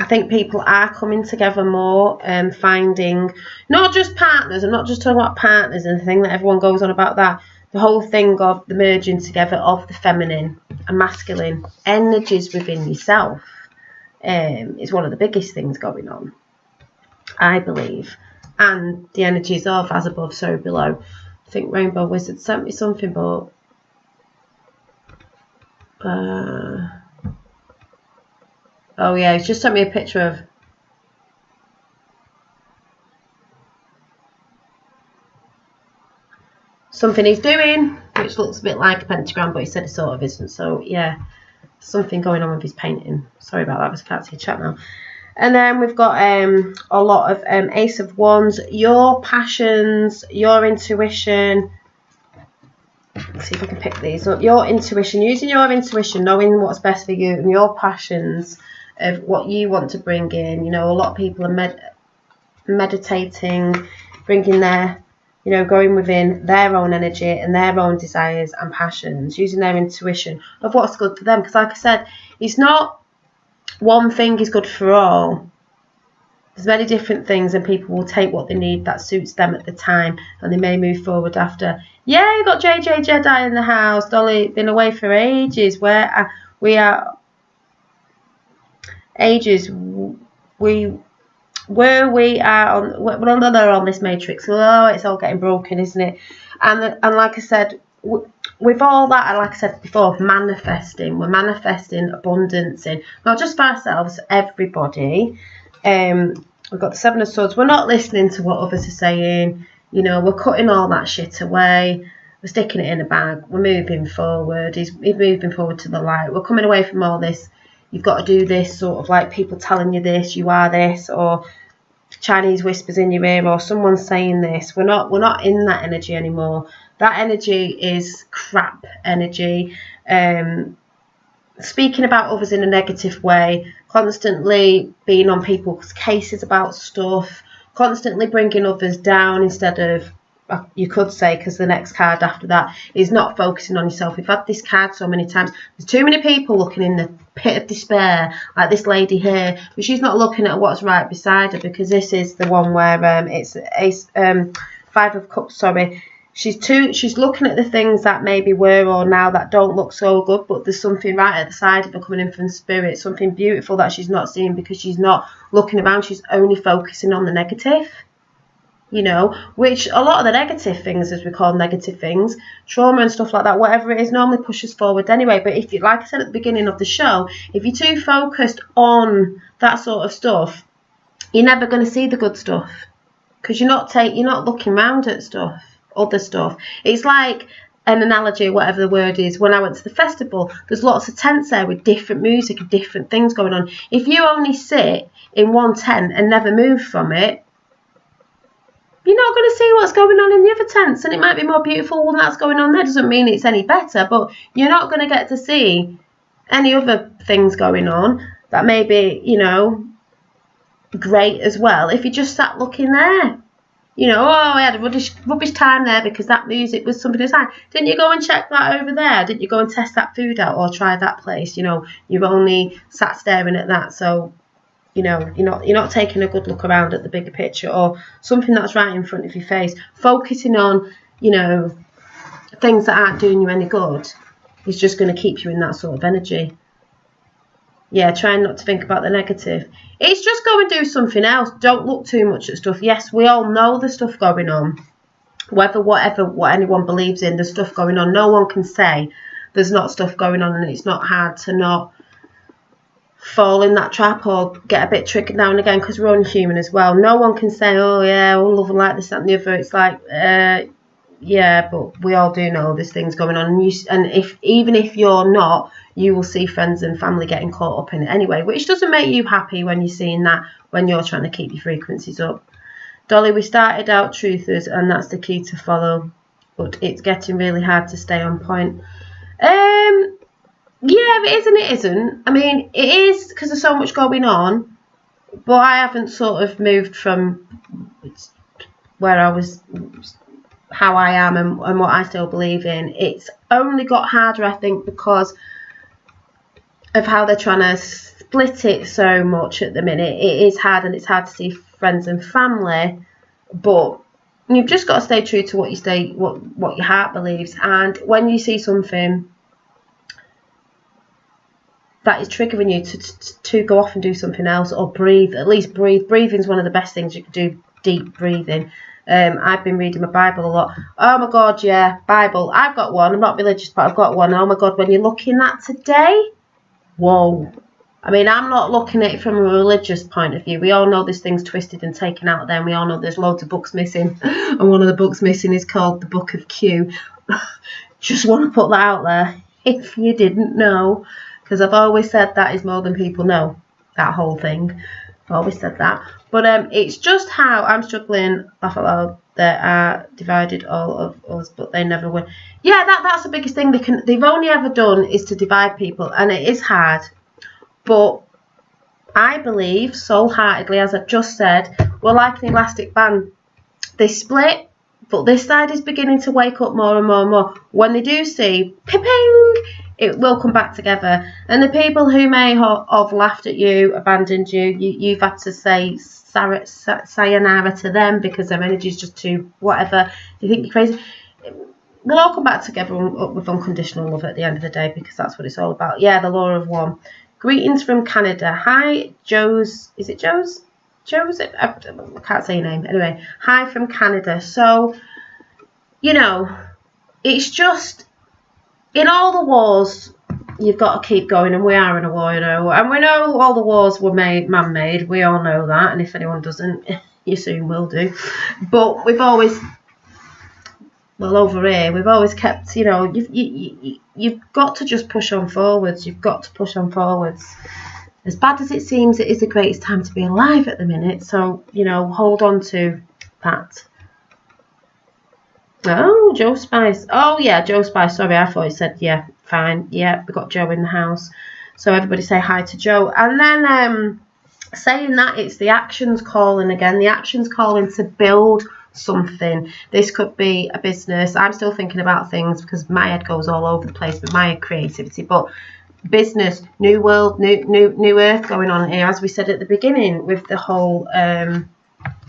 I think people are coming together more and finding not just partners. I'm not just talking about partners and the thing that everyone goes on about that. The whole thing of the merging together of the feminine and masculine energies within yourself is one of the biggest things going on, I believe. And the energies of as above, so below. I think Rainbow Wizard sent me something, but oh yeah, he's just sent me a picture of something he's doing, which looks a bit like a pentagram, but he said it sort of isn't. So yeah, something going on with his painting. Sorry about that, because I can't see a chat now. And then we've got a lot of Ace of Wands, your passions, your intuition. Let's see if I can pick these up. Your intuition, using your intuition, knowing what's best for you, and your passions of what you want to bring in. You know, a lot of people are meditating, bringing their, you know, going within their own energy and their own desires and passions, using their intuition of what's good for them. Because like I said, it's not one thing is good for all. There's many different things, and people will take what they need that suits them at the time, and they may move forward after. Yeah, you got JJ Jedi in the house. Dolly, been away for ages. Where we are ages. We are on this matrix. Oh, it's all getting broken, isn't it? And like I said, with all that, and like I said before, manifesting. We're manifesting abundance in not just for ourselves, everybody. We've got the Seven of Swords. We're not listening to what others are saying. You know, we're cutting all that shit away. We're sticking it in a bag. We're moving forward. He's moving forward to the light. We're coming away from all this. You've got to do this, sort of like people telling you this, you are this, or Chinese whispers in your ear, or someone saying this. We're not in that energy anymore. That energy is crap energy. Speaking about others in a negative way, constantly being on people's cases about stuff, constantly bringing others down instead of, you could say, because the next card after that is not focusing on yourself. We've had this card so many times. There's too many people looking in the pit of despair, like this lady here, but she's not looking at what's right beside her, because this is the one where it's Five of Cups, sorry. She's looking at the things that maybe were or now that don't look so good, but there's something right at the side of her coming in from spirit, something beautiful that she's not seeing because she's not looking around. She's only focusing on the negative, you know, which a lot of the negative things, as we call negative things, trauma and stuff like that, whatever it is, normally pushes forward anyway. But if you, like I said at the beginning of the show, if you're too focused on that sort of stuff, you're never going to see the good stuff, because you're not looking around at stuff. Other stuff. It's like an analogy, whatever the word is. When I went to the festival, there's lots of tents there with different music and different things going on. If you only sit in one tent and never move from it, you're not going to see what's going on in the other tents, and it might be more beautiful when that's going on there. Doesn't mean it's any better, but you're not going to get to see any other things going on that may be, you know, great as well if you just sat looking there. You know, oh, I had a rubbish time there because that music was something else. Didn't you go and check that over there? Didn't you go and test that food out or try that place? You know, you've only sat staring at that. So, you know, you're not taking a good look around at the bigger picture or something that's right in front of your face. Focusing on, you know, things that aren't doing you any good is just going to keep you in that sort of energy. Yeah, trying not to think about the negative. It's just go and do something else. Don't look too much at stuff. Yes, we all know the stuff going on. What anyone believes in, there's stuff going on. No one can say there's not stuff going on, and it's not hard to not fall in that trap or get a bit triggered now and again, because we're only human as well. No one can say, oh yeah, we'll love and like this, that and the other. It's like, yeah, but we all do know there's things going on, and even if you're not, you will see friends and family getting caught up in it anyway, which doesn't make you happy when you're seeing that, when you're trying to keep your frequencies up. Dolly, we started out truthers, and that's the key to follow, but it's getting really hard to stay on point. Yeah, it is and it isn't. I mean, it is because there's so much going on, but I haven't sort of moved from where I was, how I am and what I still believe in. It's only got harder, I think, because of how they're trying to split it so much at the minute. It is hard, and it's hard to see friends and family, but you've just got to stay true to what your heart believes. And when you see something that is triggering you to go off and do something else, or breathe, at least breathe. Breathing is one of the best things you can do, deep breathing. I've been reading my Bible a lot. Oh my God, yeah, Bible. I've got one. I'm not religious, but I've got one. Oh my God, when you're looking at today, whoa. I mean, I'm not looking at it from a religious point of view. We all know this thing's twisted and taken out there, and we all know there's loads of books missing. And one of the books missing is called the Book of Q. Just want to put that out there, if you didn't know. Because I've always said that is more than people know, that whole thing. I've always said that. But it's just how I'm struggling, laugh out loud, they are divided all of us, but they never win. Yeah, that's the biggest thing they've only ever done is to divide people, and it is hard. But I believe, soul-heartedly, as I've just said, we're like an elastic band. They split, but this side is beginning to wake up more and more and more. When they do see, ping, it will come back together. And the people who may have laughed at you, abandoned you, you've had to say sayonara to them because their energy is just too whatever. You think you're crazy. We'll all come back together with unconditional love at the end of the day, because that's what it's all about. Yeah, the law of one. Greetings from Canada. Hi, Joe's. Is it Joe's? Joe's? I can't say your name. Anyway, hi from Canada. So, you know, it's just, in all the wars you've got to keep going, and we are in a war, you know, and we know all the wars were man-made. We all know that, and if anyone doesn't, you soon will do. But we've always, well, over here, we've always kept, you know, you've got to just push on forwards. You've got to push on forwards. As bad as it seems, it is the greatest time to be alive at the minute. So, you know, hold on to that. Oh, Joe Spice. Oh, yeah, Joe Spice. Sorry, I thought you said, yeah, fine. Yeah, we got Joe in the house. So everybody say hi to Joe. And then saying that, it's the actions calling again. The actions calling to build something. This could be a business. I'm still thinking about things because my head goes all over the place with my creativity. But business, new world, new earth going on here, as we said at the beginning, with the whole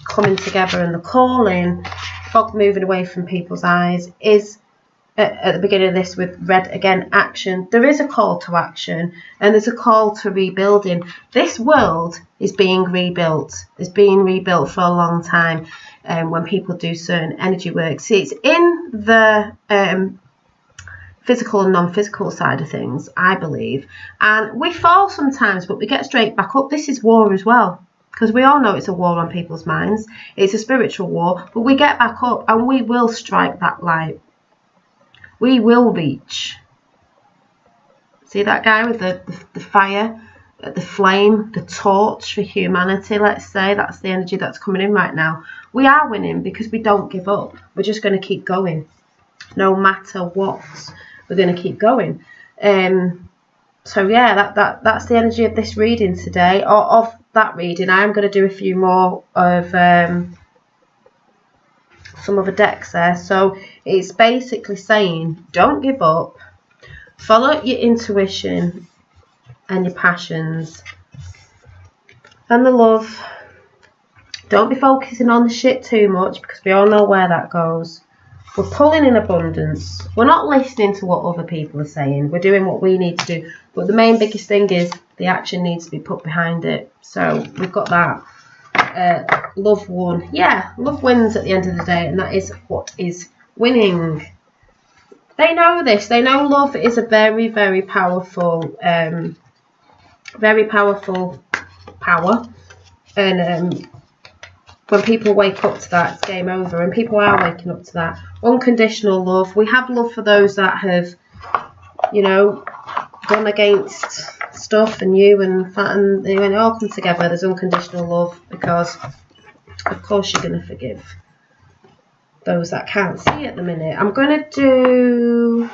coming together and the calling, fog moving away from people's eyes, is at the beginning of this with red again, action. There is a call to action, and there's a call to rebuilding. This world is being rebuilt. It's being rebuilt for a long time. When people do certain energy work, see, it's in the physical and non-physical side of things, I believe, and we fall sometimes, but we get straight back up. This is war as well, because we all know it's a war on people's minds. It's a spiritual war, but we get back up and we will strike that light. We will reach. See that guy with the fire, the flame, the torch for humanity, let's say. That's the energy that's coming in right now. We are winning because we don't give up. We're just going to keep going. No matter what, we're going to keep going. So yeah, that's the energy of this reading today, or of that reading. I am going to do a few more of some other decks there. So it's basically saying, don't give up, follow your intuition and your passions and the love. Don't be focusing on the shit too much, because we all know where that goes. We're pulling in abundance. We're not listening to what other people are saying. We're doing what we need to do. But the main biggest thing is the action needs to be put behind it. So we've got that. Love won. Yeah, love wins at the end of the day, and that is what is winning. They know this. They know love is a very, very powerful, power. And when people wake up to that, it's game over. And people are waking up to that. Unconditional love. We have love for those that have, you know, gone against stuff, and you and that, and they all come together. There's unconditional love, because of course you're going to forgive those that can't see at the minute. I'm going to do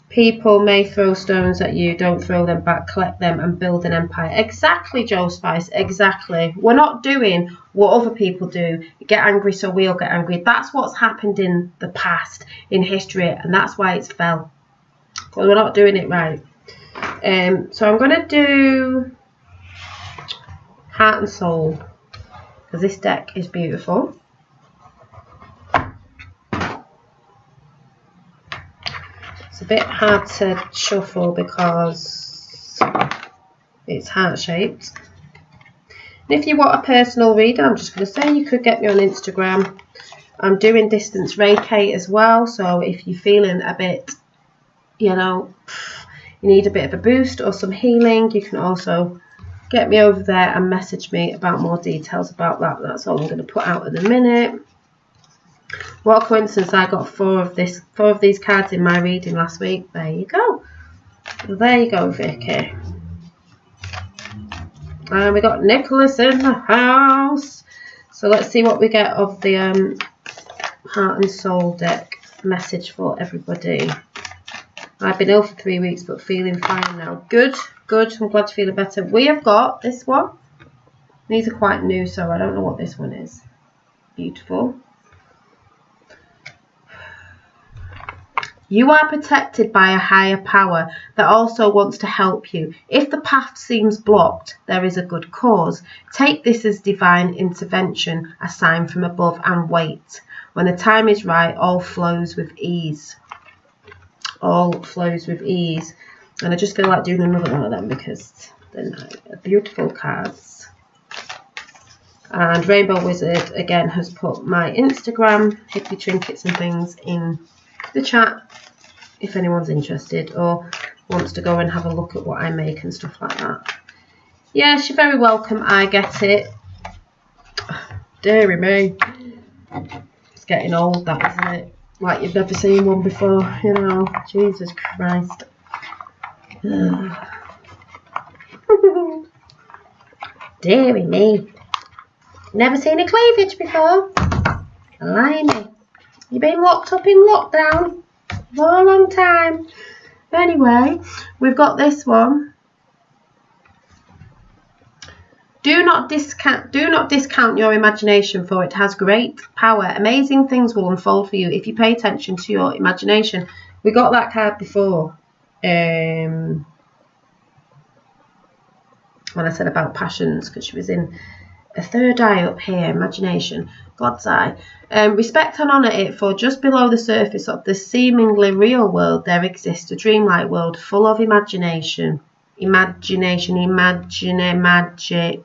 people may throw stones at you, don't throw them back, collect them and build an empire. Exactly, Joe Spice, exactly. We're not doing what other people do, get angry so we'll get angry. That's what's happened in the past, in history, and that's why it's fell, because we're not doing it right. So I'm going to do Heart and Soul, because this deck is beautiful. It's a bit hard to shuffle because it's heart-shaped. And if you want a personal reader, I'm just going to say you could get me on Instagram. I'm doing distance Reiki as well, so if you're feeling a bit, you know, you need a bit of a boost or some healing, you can also get me over there and message me about more details about that. That's all I'm going to put out at the minute. What a coincidence, I got four of these cards in my reading last week. There you go. Well, there you go, Vicky. And we got Nicholas in the house. So let's see what we get of the Heart and Soul deck message for everybody. I've been ill for 3 weeks but feeling fine now. Good, good. I'm glad you're feeling better. We have got this one. These are quite new, so I don't know what this one is. Beautiful. You are protected by a higher power that also wants to help you. If the path seems blocked, there is a good cause. Take this as divine intervention, a sign from above, and wait. When the time is right, all flows with ease. All flows with ease. And I just feel like doing another one of them because they're beautiful cards. And Rainbow Wizard, again, has put my Instagram, hippie trinkets and things in the chat. if anyone's interested or wants to go and have a look at what I make and stuff like that. Yes, you're very welcome. I get it. Deary me. It's getting old, that, isn't it? Like you've never seen one before, you know. Jesus Christ. Deary me. Never seen a cleavage before. Blimey. You've been locked up in lockdown for a long time. Anyway, we've got this one. Do not discount your imagination, for it has great power. Amazing things will unfold for you if you pay attention to your imagination. We got that card before. When I said about passions, because she was in a third eye up here, imagination, God's eye. Respect and honour it, for just below the surface of the seemingly real world there exists a dreamlike world full of imagination. Imagination, magic.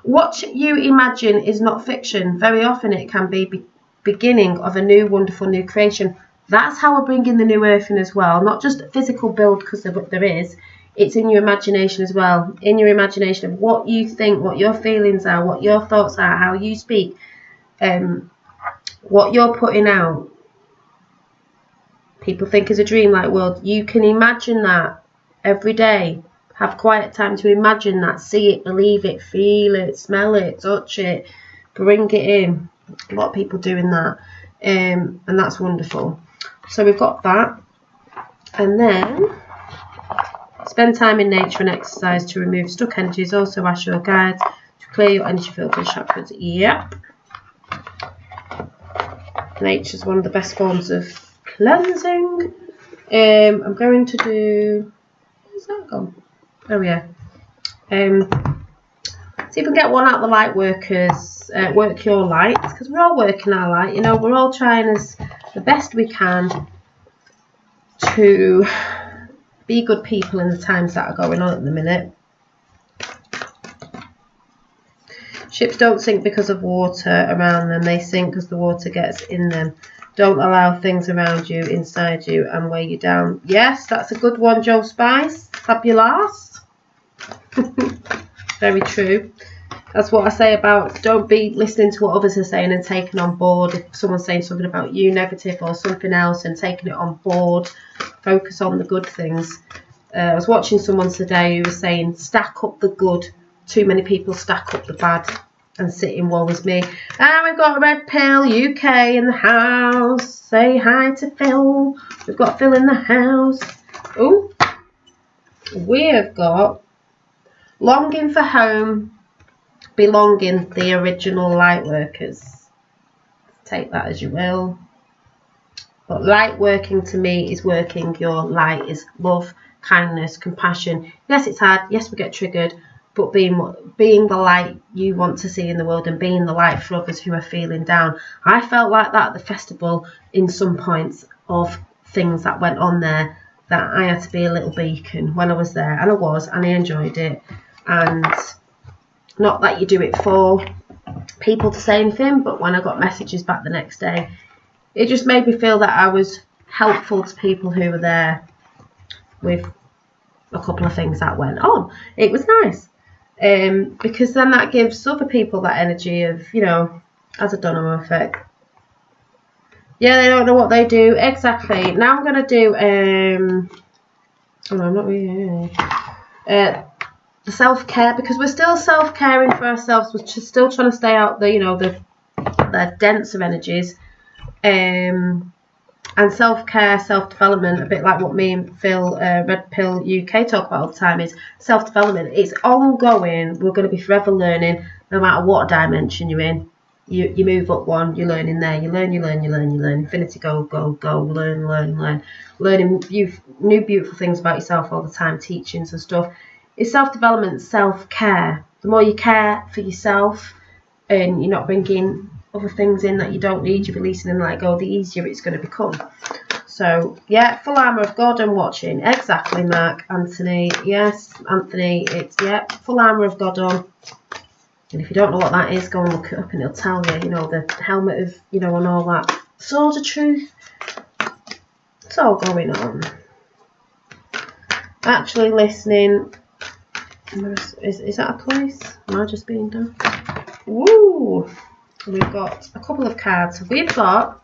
What you imagine is not fiction. Very often it can be beginning of a new, wonderful new creation. That's how we're bringing the new earth in as well. Not just physical build, because there is. It's in your imagination as well. In your imagination of what you think, what your feelings are, what your thoughts are, how you speak, what you're putting out. People think is a dreamlike world. You can imagine that every day. Have quiet time to imagine that. See it, believe it, feel it, smell it, touch it, bring it in. A lot of people doing that. And that's wonderful. So we've got that. And then spend time in nature and exercise to remove stuck energies. Also ask your guides to clear your energy field and chakras. Yep. Nature's one of the best forms of cleansing. I'm going to do, where's that gone? Oh yeah. See if we can get one out of the light workers. Work your light, because we're all working our light, you know. We're all trying as the best we can to be good people in the times that are going on at the minute. Ships don't sink because of water around them. They sink because the water gets in them. Don't allow things around you, inside you, and weigh you down. Yes, that's a good one, Joe Spice. Fabulous. Very true. That's what I say about don't be listening to what others are saying and taking on board. If someone's saying something about you negative or something else and taking it on board, focus on the good things. I was watching someone today who was saying stack up the good. Too many people stack up the bad and sit in woe is me. And we've got Red Pill UK in the house. Say hi to Phil. We've got Phil in the house. Oh, we have got longing for home, belonging, the original light workers. Take that as you will. But light working to me is working your light, is love, kindness, compassion. Yes, it's hard. Yes, we get triggered. But being the light you want to see in the world and being the light for others who are feeling down. I felt like that at the festival in some points of things that went on there, that I had to be a little beacon when I was there. And I was, and I enjoyed it. And not that you do it for people to say anything, but when I got messages back the next day, it just made me feel that I was helpful to people who were there with a couple of things that went on. It was nice. Because then that gives other people that energy of, you know, as a domino effect. Yeah, they don't know what they do. Exactly. Now I'm going to do, oh no, I'm not really, the self-care, because we're still self-caring for ourselves. We're still trying to stay out the, you know, the denser energies. And self-care, self-development, a bit like what me and Phil, Red Pill UK, talk about all the time, is self-development. It's ongoing. We're going to be forever learning, no matter what dimension you're in. You move up one, you're learning there. You learn. Infinity, go, learn. Learning new beautiful things about yourself all the time, teachings and stuff. It's self-development, self-care. The more you care for yourself and you're not bringing other things in that you don't need, you're releasing and let go, the easier it's going to become. So yeah, full armor of God I'm watching. Exactly, Mark, Anthony. Yes, Anthony, it's, yeah, full armor of God on. And if you don't know what that is, go and look it up and it'll tell you, you know, the helmet of, you know, and all that. Sword of Truth. It's all going on. Actually listening. Is that a place? Am I just being done? Woo! We've got a couple of cards. We've got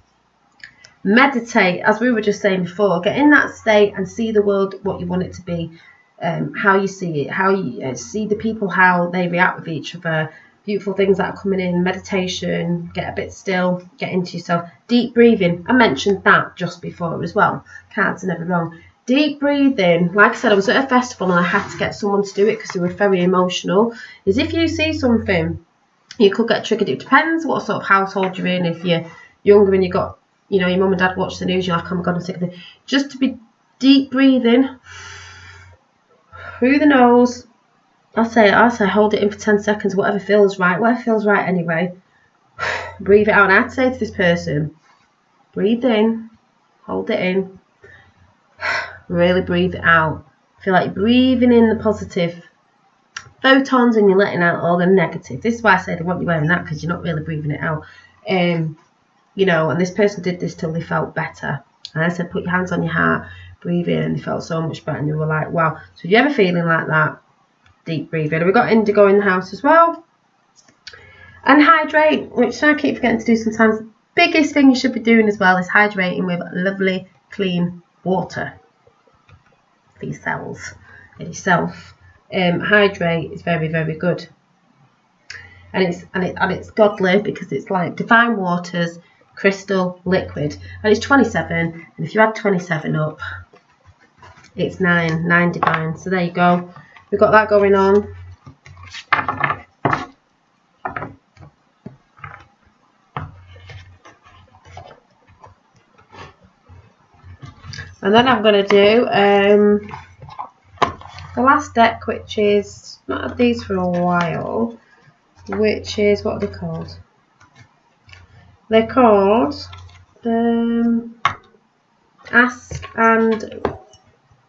meditate, as we were just saying before. Get in that state and see the world what you want it to be. How you see it. How you see the people, how they react with each other. Beautiful things that are coming in. Meditation. Get a bit still. Get into yourself. Deep breathing. I mentioned that just before as well. Cards are never wrong. Deep breathing. Like I said, I was at a festival and I had to get someone to do it because they were very emotional. Is if you see something, you could get triggered. It depends what sort of household you're in. If you're younger and you got, you know, your mum and dad watch the news, you're like, oh my God, I'm sick of it. Just to be deep breathing through the nose. I say hold it in for 10 seconds, whatever feels right anyway. Breathe it out. And I'd say to this person, breathe in, hold it in, really breathe it out. Feel like you're breathing in the positive photons and you're letting out all the negative. This is why I said I want you wearing that, because you're not really breathing it out. You know, and this person did this till they felt better. And I said, put your hands on your heart, breathe in, and they felt so much better. And you were like, wow. So if you're ever feeling like that, deep breathing. We've got indigo in the house as well. And hydrate, which I keep forgetting to do sometimes. Biggest thing you should be doing as well is hydrating with lovely, clean water for your cells and yourself. Hydrate is very, very good. And it's godly because it's like divine waters, crystal, liquid. And it's 27. And if you add 27 up, it's 9 divine. So there you go. We've got that going on. And then I'm going to do the last deck, which is, not had these for a while, which is, what are they called? They're called Ask and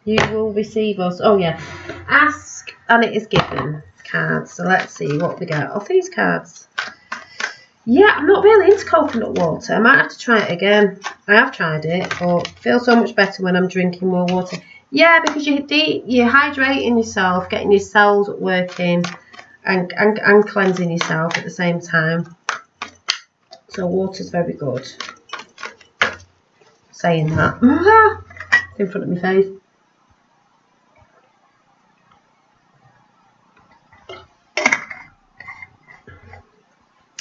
You Will Receive Us. Oh yeah, Ask and It Is Given cards. So let's see what we get off these cards. Yeah, I'm not really into coconut water. I might have to try it again. I have tried it, but it feels so much better when I'm drinking more water. Yeah, because you're hydrating yourself, getting your cells working, and cleansing yourself at the same time. So water's very good. Saying that. In front of my face.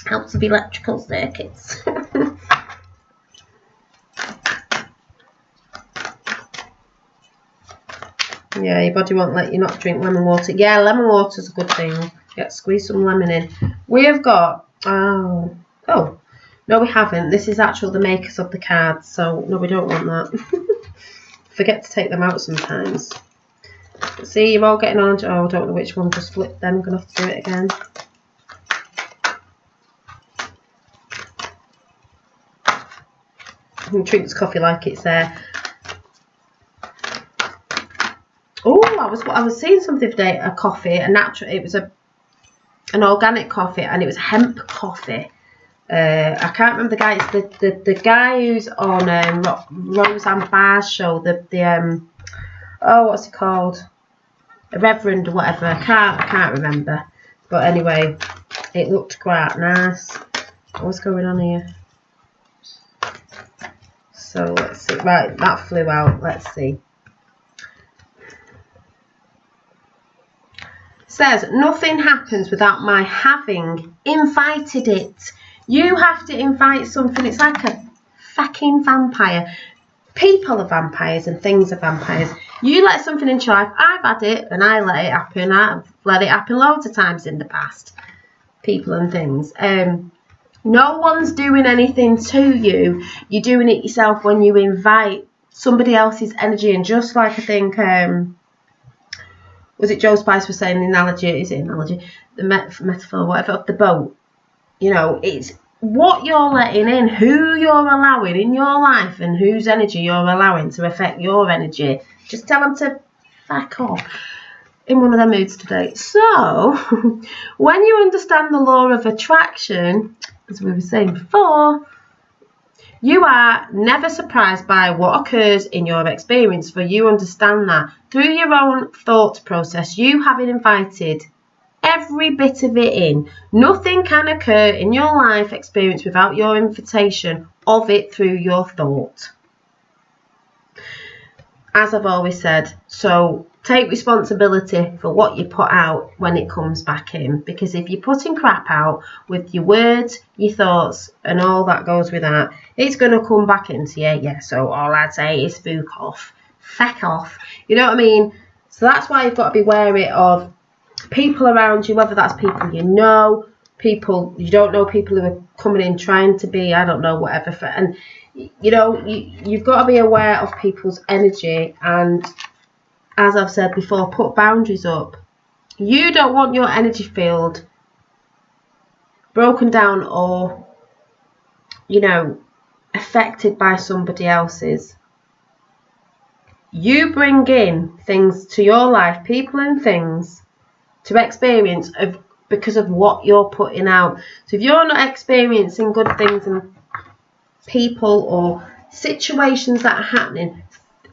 Helps with electrical circuits. Yeah, your body won't let you not drink lemon water. Yeah, lemon water's a good thing. Squeeze some lemon in. We have got, oh, no we haven't. This is actually the makers of the cards, so no, we don't want that. Forget to take them out sometimes. See, you're all getting on. Oh, I don't know which one just flipped then. I'm going to have to do it again. And drinks coffee like it's there. Oh, I was seeing something today. A coffee, a natural. It was an organic coffee, and it was hemp coffee. I can't remember the guy. It's the guy who's on Roseanne Barr's show. Oh, what's it called? A Reverend or whatever. I can't remember. But anyway, it looked quite nice. What's going on here? So let's see. Right, that flew out. Let's see. Says, nothing happens without my having invited it. You have to invite something. It's like a fucking vampire. People are vampires and things are vampires. You let something into your life. I've had it and I let it happen. I've let it happen loads of times in the past. People and things. No one's doing anything to you. You're doing it yourself when you invite somebody else's energy. And just like I think, was it Joe Spice was saying the analogy? Is it analogy? The metaphor, whatever, of the boat. You know, it's what you're letting in, who you're allowing in your life, and whose energy you're allowing to affect your energy. Just tell them to fuck off. In one of their moods today. So, when you understand the law of attraction, as we were saying before, You are never surprised by what occurs in your experience, for you understand that through your own thought process, you having invited every bit of it in. Nothing can occur in your life experience without your invitation of it through your thought. As I've always said, so take responsibility for what you put out when it comes back in, because if you're putting crap out with your words, your thoughts and all that goes with that, it's going to come back into you. Yeah, so all I'd say is fuck off. Feck off. You know what I mean? So that's why you've got to be wary of people around you, whether that's people you know, people you don't know, people who are coming in trying to be, I don't know, whatever. And you know, you've got to be aware of people's energy, and as I've said before, put boundaries up. You don't want your energy field broken down or, you know, affected by somebody else's. You bring in things to your life, people and things, to experience because of what you're putting out. So if you're not experiencing good things and people or situations that are happening,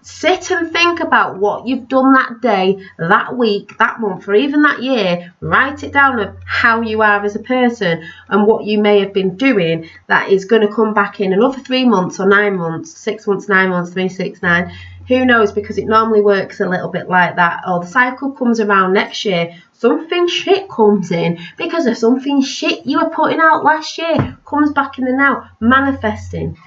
sit and think about what you've done that day, that week, that month, or even that year. Write it down of how you are as a person and what you may have been doing that is going to come back in another 3 months or 9 months, 6 months, 9 months, 3, 6, 9. Who knows, because it normally works a little bit like that. Or the cycle comes around next year, something shit comes in because of something shit you were putting out last year, comes back in the now. Manifesting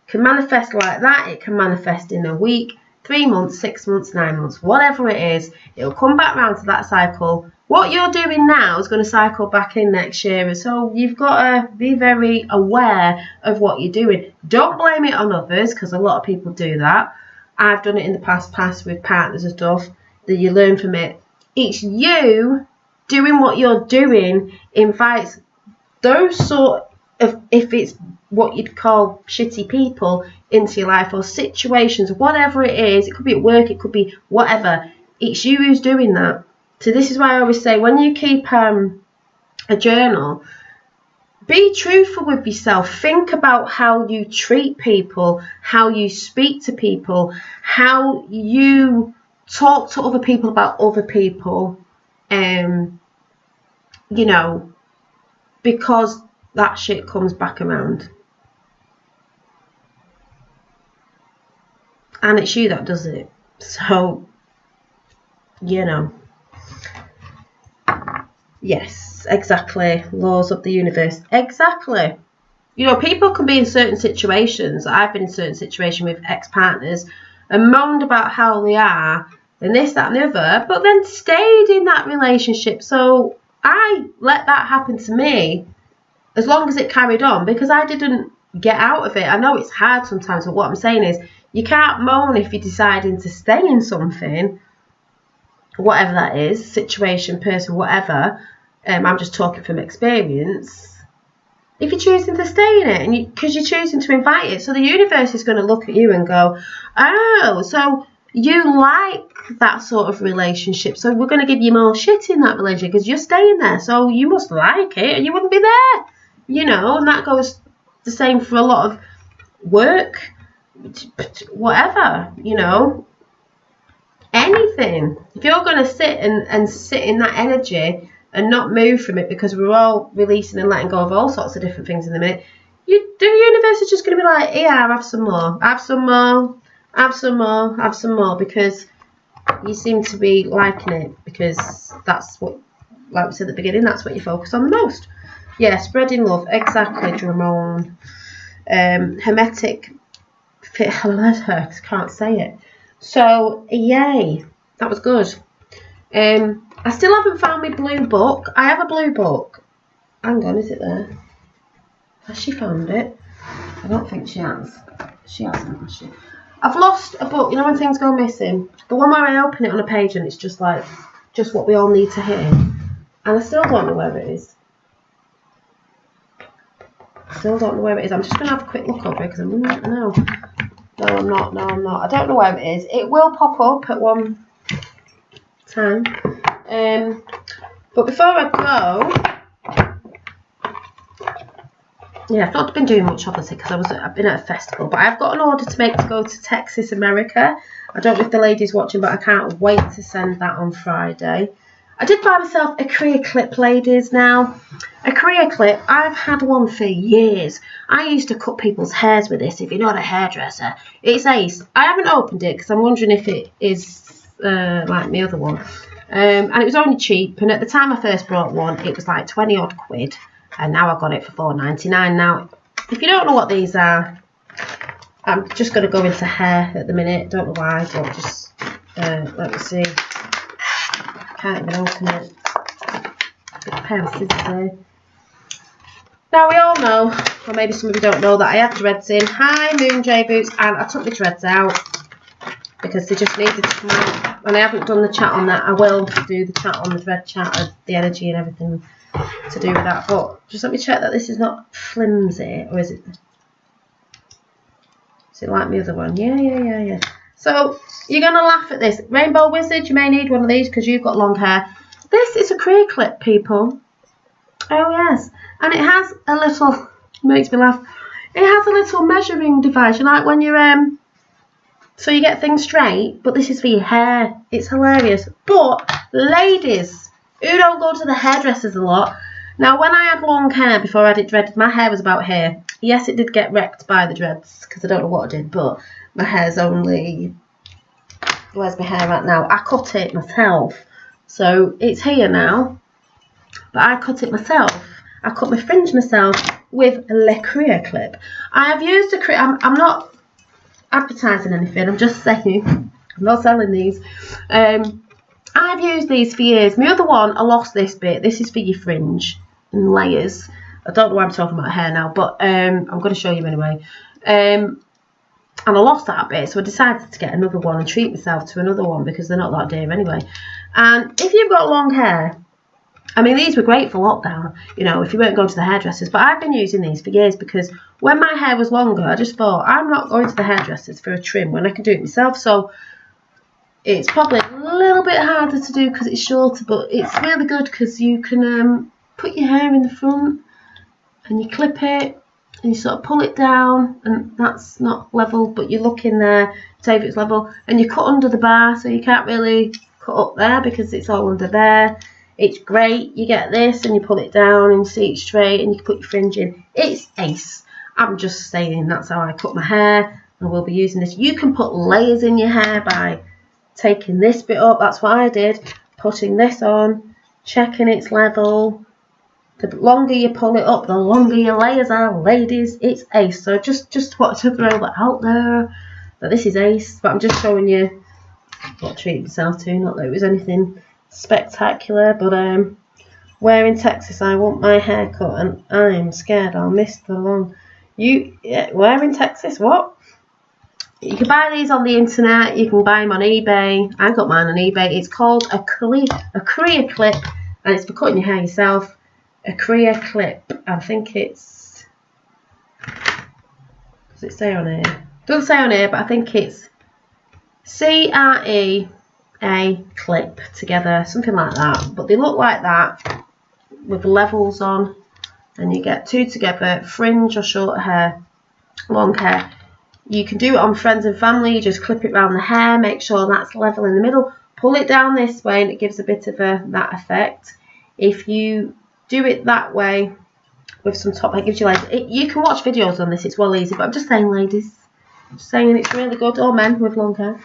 can manifest like that. It can manifest in a week, 3 months, 6 months, 9 months, whatever it is. It'll come back round to that cycle. What you're doing now is going to cycle back in next year, so you've got to be very aware of what you're doing. Don't blame it on others, because a lot of people do that. I've done it in the past with partners and stuff, that you learn from it. It's you doing what you're doing invites those sort of, if it's what you'd call shitty people into your life, or situations, whatever it is. It could be at work, it could be whatever. It's you who's doing that. So this is why I always say, when you keep a journal, be truthful with yourself. Think about how you treat people, how you speak to people, how you talk to other people about other people, you know, because that shit comes back around. And it's you that does it. So, you know. Yes, exactly. Laws of the universe. Exactly. You know, people can be in certain situations. I've been in certain situations with ex-partners and moaned about how they are and this, that and the other, but then stayed in that relationship. So I let that happen to me as long as it carried on, because I didn't get out of it. I know it's hard sometimes, but what I'm saying is, you can't moan if you're deciding to stay in something, whatever that is, situation, person, whatever. I'm just talking from experience. If you're choosing to stay in it, and because you're choosing to invite it, so the universe is going to look at you and go, oh, so you like that sort of relationship, so we're going to give you more shit in that relationship because you're staying there, so you must like it, and you wouldn't be there, you know. And that goes the same for a lot of work, whatever, you know, anything. If you're going to sit and sit in that energy and not move from it, because we're all releasing and letting go of all sorts of different things in the minute, the universe is just going to be like, yeah, have some more, have some more, have some more, have some more, because you seem to be liking it, because that's what, like we said at the beginning, that's what you focus on the most. Yeah, spreading love, exactly, Dramon. Hermetic fit, I can't say it. So, yay, that was good. I still haven't found my blue book. I have a blue book. Hang on, is it there? Has she found it? I don't think she has. She hasn't, has she? I've lost a book. You know when things go missing? The one where I open it on a page and it's just like, just what we all need to hear. And I still don't know where it is. Still don't know where it is. I'm just going to have a quick look over it, because I'm not. No, I'm not. No, I'm not. I don't know where it is. It will pop up at one time. But before I go, yeah, I've not been doing much obviously because I've been at a festival, but I've got an order to make to go to Texas, America. I don't know if the lady's watching, but I can't wait to send that on Friday. I did buy myself a career clip, ladies. Now, a career clip, I've had one for years. I used to cut people's hairs with this. If you're not a hairdresser, it's ace. I haven't opened it because I'm wondering if it is like my other one. And it was only cheap. And at the time I first bought one, it was like 20 odd quid. And now I got it for £4.99. Now, if you don't know what these are, I'm just going to go into hair at the minute. Don't know why, but just let me see. Can't even open it. Got a pair of scissors here. Now we all know, or maybe some of you don't know, that I had dreads in. Hi Moon J Boots, and I took the dreads out because they just needed to come out. And I haven't done the chat on that. I will do the chat on the dread chat of the energy and everything to do with that. But just let me check that this is not flimsy, or is it? Is it like the other one? Yeah. So, you're going to laugh at this. Rainbow Wizard, you may need one of these because you've got long hair. This is a career clip, people. Oh, yes. And it has a little, makes me laugh, it has a little measuring device. You like when you're, so you get things straight, but this is for your hair. It's hilarious. But, ladies, who don't go to the hairdressers a lot? Now, when I had long hair before I had it dreaded, my hair was about here. Yes, it did get wrecked by the dreads because I don't know what I did, but my hair's only, where's my hair at now? I cut it myself, so it's here now, but I cut it myself. I cut my fringe myself with a Le Career clip. I have used a I'm not advertising anything, I'm just saying, I'm not selling these. I've used these for years. My other one, I lost this bit. This is for your fringe and layers. I don't know why I'm talking about hair now, but I'm going to show you anyway. And I lost that bit, so I decided to get another one and treat myself to another one because they're not that dear anyway. And if you've got long hair, I mean, these were great for lockdown, you know, if you weren't going to the hairdressers. But I've been using these for years because when my hair was longer, I just thought, I'm not going to the hairdressers for a trim when I can do it myself. So it's probably a little bit harder to do because it's shorter, but it's really good because you can put your hair in the front and you clip it. And you sort of pull it down, and that's not level, but you look in there to see if it's level, and you cut under the bar, so you can't really cut up there because it's all under there. It's great. You get this, and you pull it down, and you see it straight, and you can put your fringe in. It's ace. I'm just saying that's how I cut my hair, and we'll be using this. You can put layers in your hair by taking this bit up. That's what I did. Putting this on, checking it's level. The longer you pull it up, the longer your layers are, ladies. It's ace. So just want to throw that out there. That this is ace. But I'm just showing you what to treat yourself to. Not that it was anything spectacular. But where in Texas I want my hair cut and I'm scared I'll miss the long. Where in Texas? What? You can buy these on the internet. You can buy them on eBay. I got mine on eBay. It's called a career clip. And it's for cutting your hair yourself. A career clip. I think it's, does it say on here? It doesn't say on here, but I think it's CREA clip together, something like that. But they look like that with levels on, and you get two together, fringe or short hair, long hair. You can do it on friends and family. You just clip it around the hair, make sure that's level in the middle, pull it down this way, and it gives a bit of that effect. If you do it that way with some top hair, gives you like, you can watch videos on this, it's well easy, but I'm just saying, ladies, just saying it's really good, or men with long hair.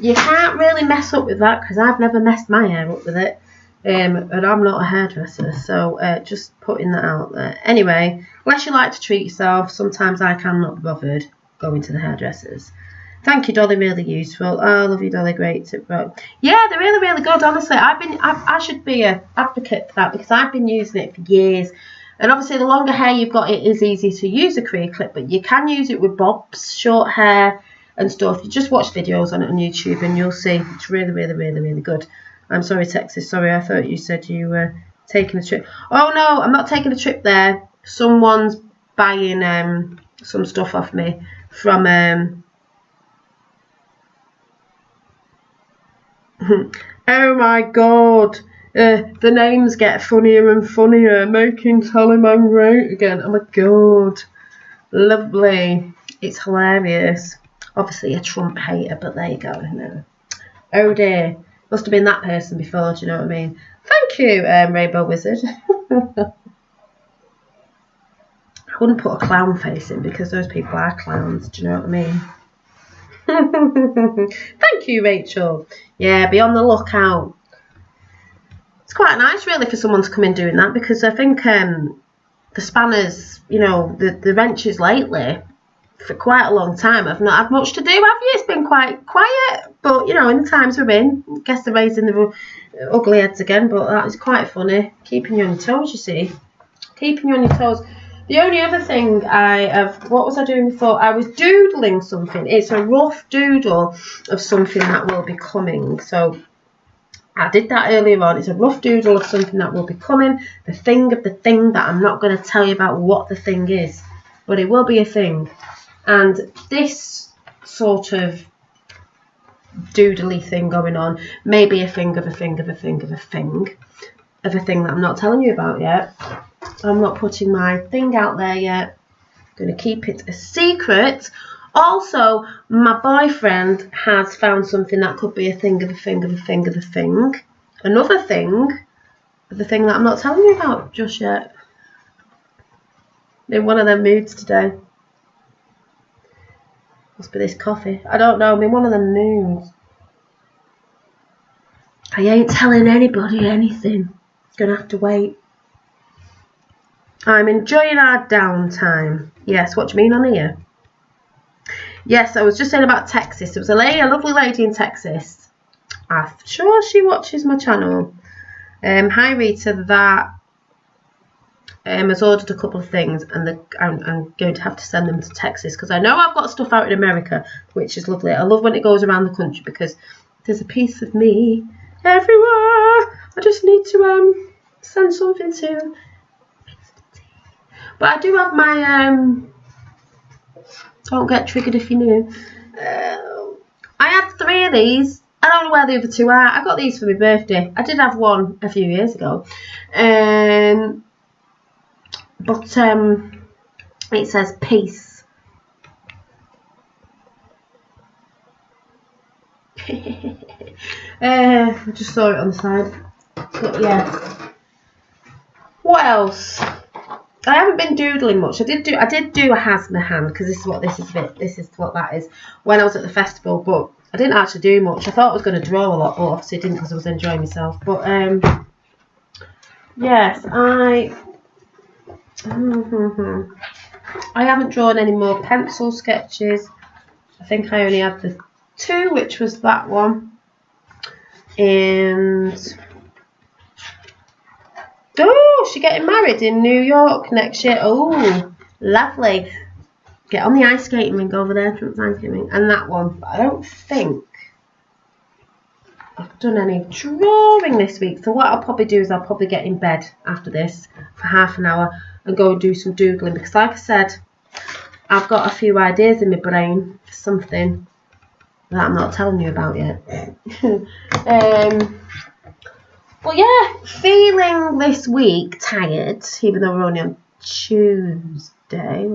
You can't really mess up with that because I've never messed my hair up with it, and I'm not a hairdresser, so just putting that out there. Anyway, unless you like to treat yourself, sometimes I cannot be bothered going to the hairdressers. Thank you, Dolly, really useful. Oh, I love you, Dolly, great tip, bro. Yeah, they're really, really good, honestly. I should be an advocate for that because I've been using it for years. And obviously, the longer hair you've got, it is easy to use a career clip, but you can use it with bobs, short hair and stuff. You just watch videos on it on YouTube and you'll see it's really, really, really, really good. I'm sorry, Texas. Sorry, I thought you said you were taking a trip. Oh, no, I'm not taking a trip there. Someone's buying some stuff off me from... oh my god, The names get funnier and funnier, making Tallyman great again. Oh my god. Lovely. It's hilarious. Obviously a Trump hater, but there you go. No. Oh dear. Must have been that person before, do you know what I mean? Thank you, Rainbow Wizard. I wouldn't put a clown face in because those people are clowns, do you know what I mean? Thank you, Rachel. Yeah, be on the lookout. It's quite nice, really, for someone to come in doing that because I think the spanners, you know, the wrenches lately, for quite a long time, I've not had much to do, have you? It's been quite quiet, but, you know, in the times we're in, I guess they're raising the ugly heads again, but that is quite funny. Keeping you on your toes, you see. Keeping you on your toes. The only other thing what was I doing before? I was doodling something. It's a rough doodle of something that will be coming. So I did that earlier on. It's a rough doodle of something that will be coming. The thing of the thing that I'm not going to tell you about what the thing is. But it will be a thing. And this sort of doodly thing going on may be a thing of a thing of a thing of a thing. Of a thing that I'm not telling you about yet. I'm not putting my thing out there yet. I'm going to keep it a secret. Also, my boyfriend has found something that could be a thing of a thing of a thing of a thing. Another thing of the thing that I'm not telling you about just yet. In one of them moods today. Must be this coffee. I don't know. I'm in one of them moods. I ain't telling anybody anything. Gonna have to wait. I'm enjoying our downtime. Yes, what do you mean on here? Yes, I was just saying about Texas. There was a lovely lady in Texas. I'm sure she watches my channel. Hi Rita, that has ordered a couple of things and I'm going to have to send them to Texas because I know I've got stuff out in America, which is lovely. I love when it goes around the country because there's a piece of me everywhere. I just need to send something to. But I do have my don't get triggered if you knew. I had 3 of these. I don't know where the other 2 are. I got these for my birthday. I did have one a few years ago. But it says peace. I just saw it on the side. But yeah. What else? I haven't been doodling much. I did do a has my hand because this is what that is when I was at the festival, but I didn't actually do much. I thought I was going to draw a lot, but obviously I didn't because I was enjoying myself. But yes, I haven't drawn any more pencil sketches. I think I only had the 2, which was that one. And oh, she's getting married in New York next year. Oh, lovely. Get on the ice skating rink over there. And that one. But I don't think I've done any drawing this week. So what I'll probably do is I'll probably get in bed after this for half an hour and go do some doodling. Because like I said, I've got a few ideas in my brain for something that I'm not telling you about yet. Well, yeah, feeling this week tired, even though we're only on Tuesday,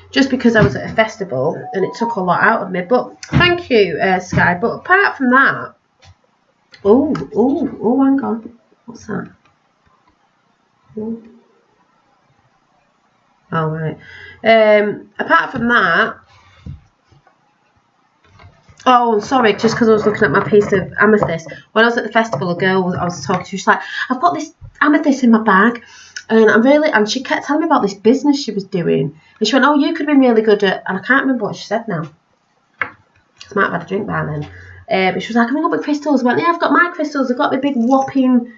just because I was at a festival and it took a lot out of me. But thank you, Sky. But apart from that, oh, hang on, what's that? Ooh. Oh, right. Apart from that, oh, sorry, just because I was looking at my piece of amethyst. When I was at the festival, a girl I was talking to, she was like, I've got this amethyst in my bag, and she kept telling me about this business she was doing. And she went, oh, you could have been really good at, and I can't remember what she said now. I might have had a drink by then. But she was like, I'm going to go with crystals. I went, yeah, I've got my crystals. I've got the big whopping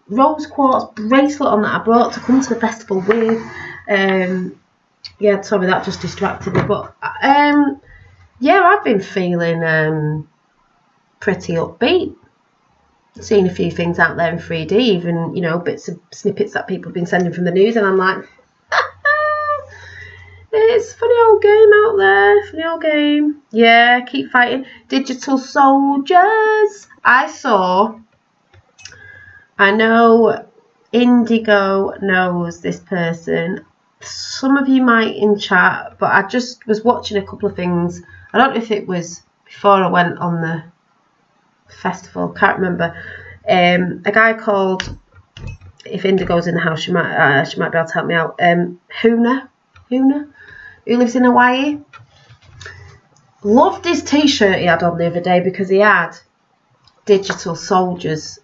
rose quartz bracelet on that I brought to come to the festival with. Yeah, sorry, that just distracted me. But, yeah, I've been feeling pretty upbeat. Seeing a few things out there in 3D, even, you know, bits of snippets that people have been sending from the news, and I'm like, it's a funny old game out there, funny old game. Yeah, keep fighting. Digital soldiers. I saw I know Indigo knows this person. Some of you might in chat, but I just was watching a couple of things. I don't know if it was before I went on the festival, can't remember. A guy called, if Indigo's in the house, she might be able to help me out. Huna, who lives in Hawaii. Loved his t-shirt he had on the other day because he had Digital Soldiers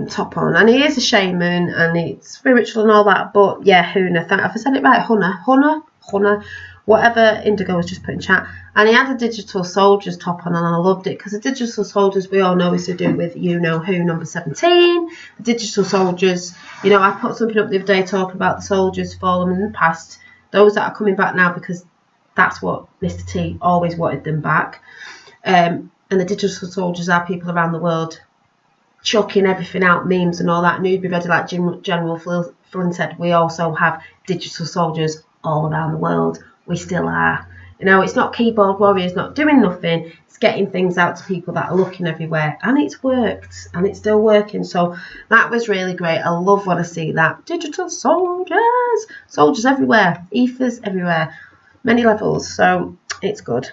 top on, and he is a shaman and it's spiritual and all that. But yeah, Huna, if I said it right, Huna, whatever Indigo was just put in chat, and he had a Digital Soldiers top on, and I loved it because the Digital Soldiers, we all know, is to do with you know who, number 17. The Digital Soldiers, you know, I put something up the other day talking about the soldiers fallen in the past, those that are coming back now, because that's what Mr. T always wanted them back. And the Digital Soldiers are people around the world chucking everything out, memes and all that. And you'd be ready, like General Flynn said, we also have Digital Soldiers all around the world. We still are. You know, it's not keyboard warriors not doing nothing. It's getting things out to people that are looking everywhere. And it's worked. And it's still working. So that was really great. I love when I see that. Digital Soldiers. Soldiers everywhere. Ethers everywhere. Many levels. So it's good.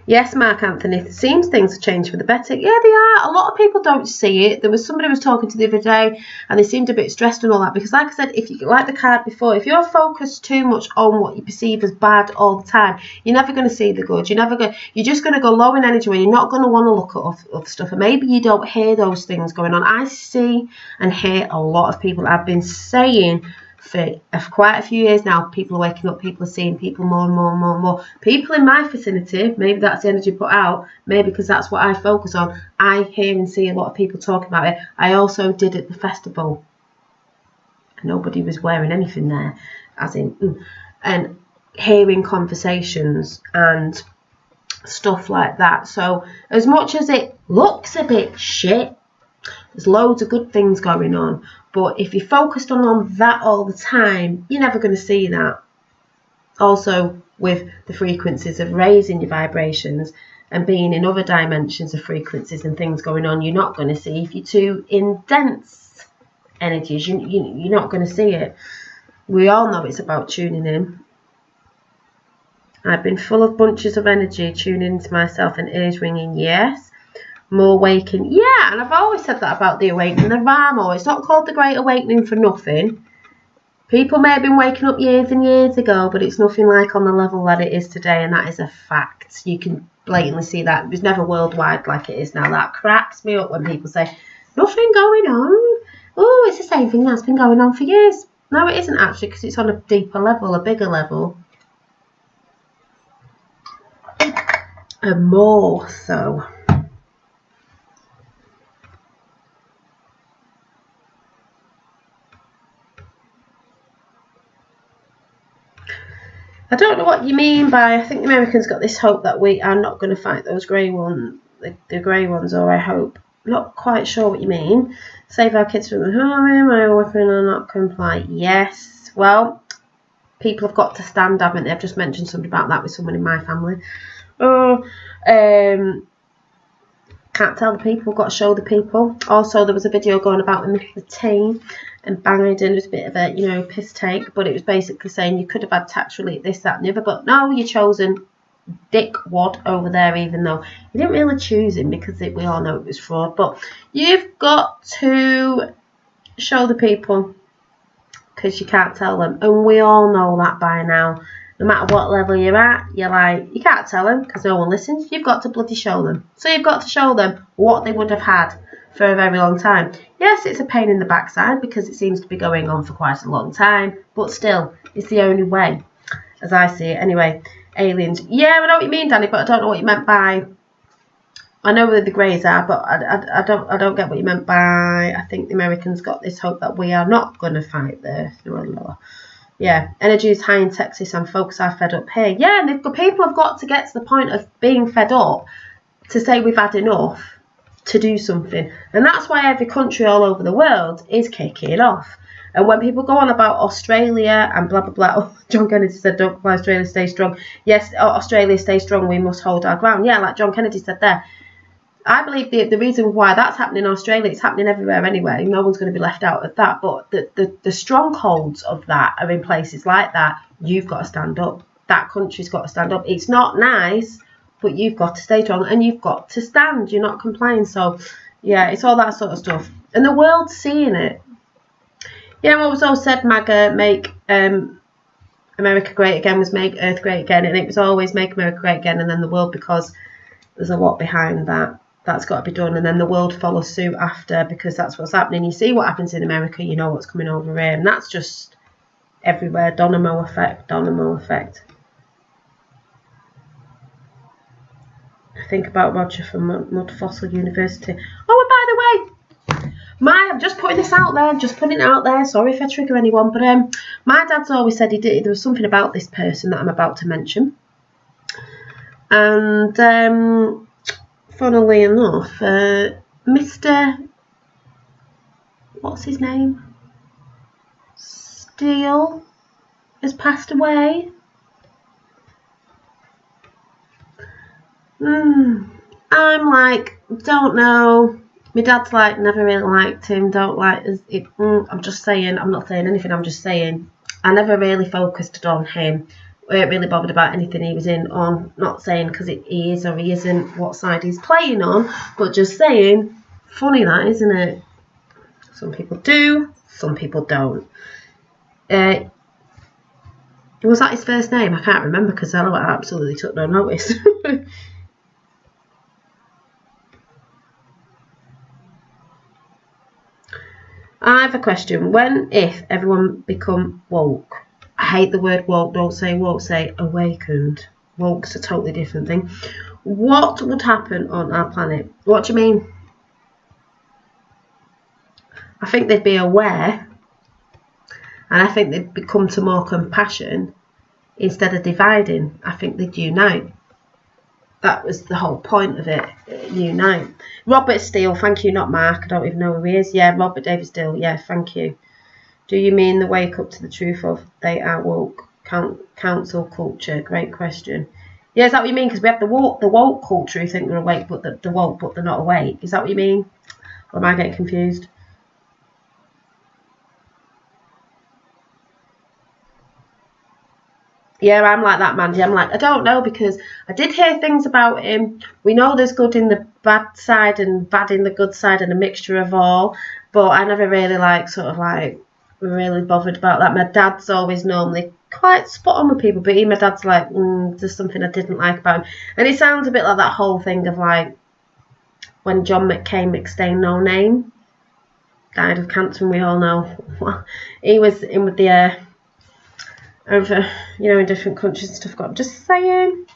Yes, Mark Anthony, it seems things have changed for the better. Yeah, they are. A lot of people don't see it. There was somebody I was talking to the other day and they seemed a bit stressed and all that, because like I said, if you like the card before, if you're focused too much on what you perceive as bad all the time, you're never going to see the good. You're just going to go low in energy where you're not going to want to look at other stuff, and maybe you don't hear those things going on. I see and hear a lot of people. I've been saying for quite a few years now, people are waking up, people are seeing people more and more and more and more. People in my vicinity, maybe that's the energy put out, maybe because that's what I focus on. I hear and see a lot of people talking about it. I also did at the festival. Nobody was wearing anything there, as in, and hearing conversations and stuff like that. So as much as it looks a bit shit, there's loads of good things going on. But if you're focused on that all the time, you're never going to see that. Also, with the frequencies of raising your vibrations and being in other dimensions of frequencies and things going on, you're not going to see. If you're too in dense energies, you're not going to see it. We all know it's about tuning in. I've been full of bunches of energy, tuning into myself and ears ringing, yes. More waking, yeah, and I've always said that about the awakening. The Ramo, it's not called the Great Awakening for nothing. People may have been waking up years and years ago, but it's nothing like on the level that it is today, and that is a fact. You can blatantly see that. It was never worldwide like it is now. That cracks me up when people say, nothing going on. Oh, it's the same thing that's been going on for years. No, it isn't actually, because it's on a deeper level, a bigger level. And more so. I don't know what you mean by, I think the Americans got this hope that we are not going to fight those grey ones, the grey ones, or I hope. Not quite sure what you mean. Save our kids from the harm, my weapon will not comply. Yes, well, people have got to stand, haven't they? I've just mentioned something about that with someone in my family. Oh, can't tell the people, got to show the people. Also, there was a video going about with Mr. T and Biden. It was a bit of a, you know, piss take, but it was basically saying you could have had tax relief, this, that and the other, but no, you're chosen Dick Wad over there, even though you didn't really choose him because we all know it was fraud. But you've got to show the people, because you can't tell them, and we all know that by now. No matter what level you're at, you're like, you can't tell them because no one listens. You've got to bloody show them. So you've got to show them what they would have had for a very long time. Yes, it's a pain in the backside because it seems to be going on for quite a long time, but still, it's the only way, as I see it. Anyway, aliens. Yeah, I know what you mean, Danny, but I don't know what you meant by. I know where the greys are, but I don't get what you meant by. I think the Americans got this hope that we are not going to fight the. Yeah, energy is high in Texas and folks are fed up here. Yeah, and people have got to get to the point of being fed up to say we've had enough to do something. And that's why every country all over the world is kicking off. And when people go on about Australia and blah, blah, blah, oh, John Kennedy said, don't fly Australia, stay strong. Yes, Australia, stay strong, we must hold our ground. Yeah, like John Kennedy said there. I believe the reason why that's happening in Australia, it's happening everywhere anyway. No one's going to be left out of that. But the strongholds of that are in places like that. You've got to stand up. That country's got to stand up. It's not nice, but you've got to stay strong and you've got to stand. You're not complying. So, yeah, it's all that sort of stuff. And the world's seeing it. Yeah, what was always said, MAGA, make America great again, was make Earth great again. And it was always make America great again and then the world, because there's a lot behind that. That's got to be done, and then the world follows suit after, because that's what's happening. You see what happens in America, you know what's coming over here, and that's just everywhere. Domino effect, domino effect. I think about Roger from Mudfossil University. Oh, and by the way, I'm just putting this out there, sorry if I trigger anyone, but my dad's always said there was something about this person that I'm about to mention, and funnily enough, Mr. What's his name? Steele has passed away. I'm like, don't know. My dad's like, never really liked him, don't like it. I'm just saying, I'm not saying anything, I'm just saying. I never really focused on him. I weren't really bothered about anything he was in on. Not saying because he is or he isn't, what side he's playing on, but just saying, funny that, isn't it? Some people do, some people don't. Was that his first name? I can't remember because I absolutely took no notice. I have a question. When, if everyone become woke? I hate the word woke. Don't say woke, say awakened. Woke's a totally different thing. What would happen on our planet? What do you mean? I think they'd be aware, and I think they'd become to more compassion instead of dividing. I think they'd unite. That was the whole point of it, unite. Robert Steele, thank you, not Mark. I don't even know who he is. Yeah, Robert David Steele, yeah, thank you. Do you mean the wake up to the truth of they are woke? Council culture, great question. Yeah, is that what you mean? Because we have the woke culture who think they're awake, but they're woke, but they're not awake. Is that what you mean? Or am I getting confused? Yeah, I'm like that, Mandy. I'm like, I don't know, because I did hear things about him. We know there's good in the bad side and bad in the good side and a mixture of all, but I never really really bothered about that. My dad's always normally quite spot on with people, but my dad's like, there's something I didn't like about him. And it sounds a bit like that whole thing of like when John McCain, McStain, no name, died of cancer, and we all know he was in with the over, in different countries and stuff. I'm just saying.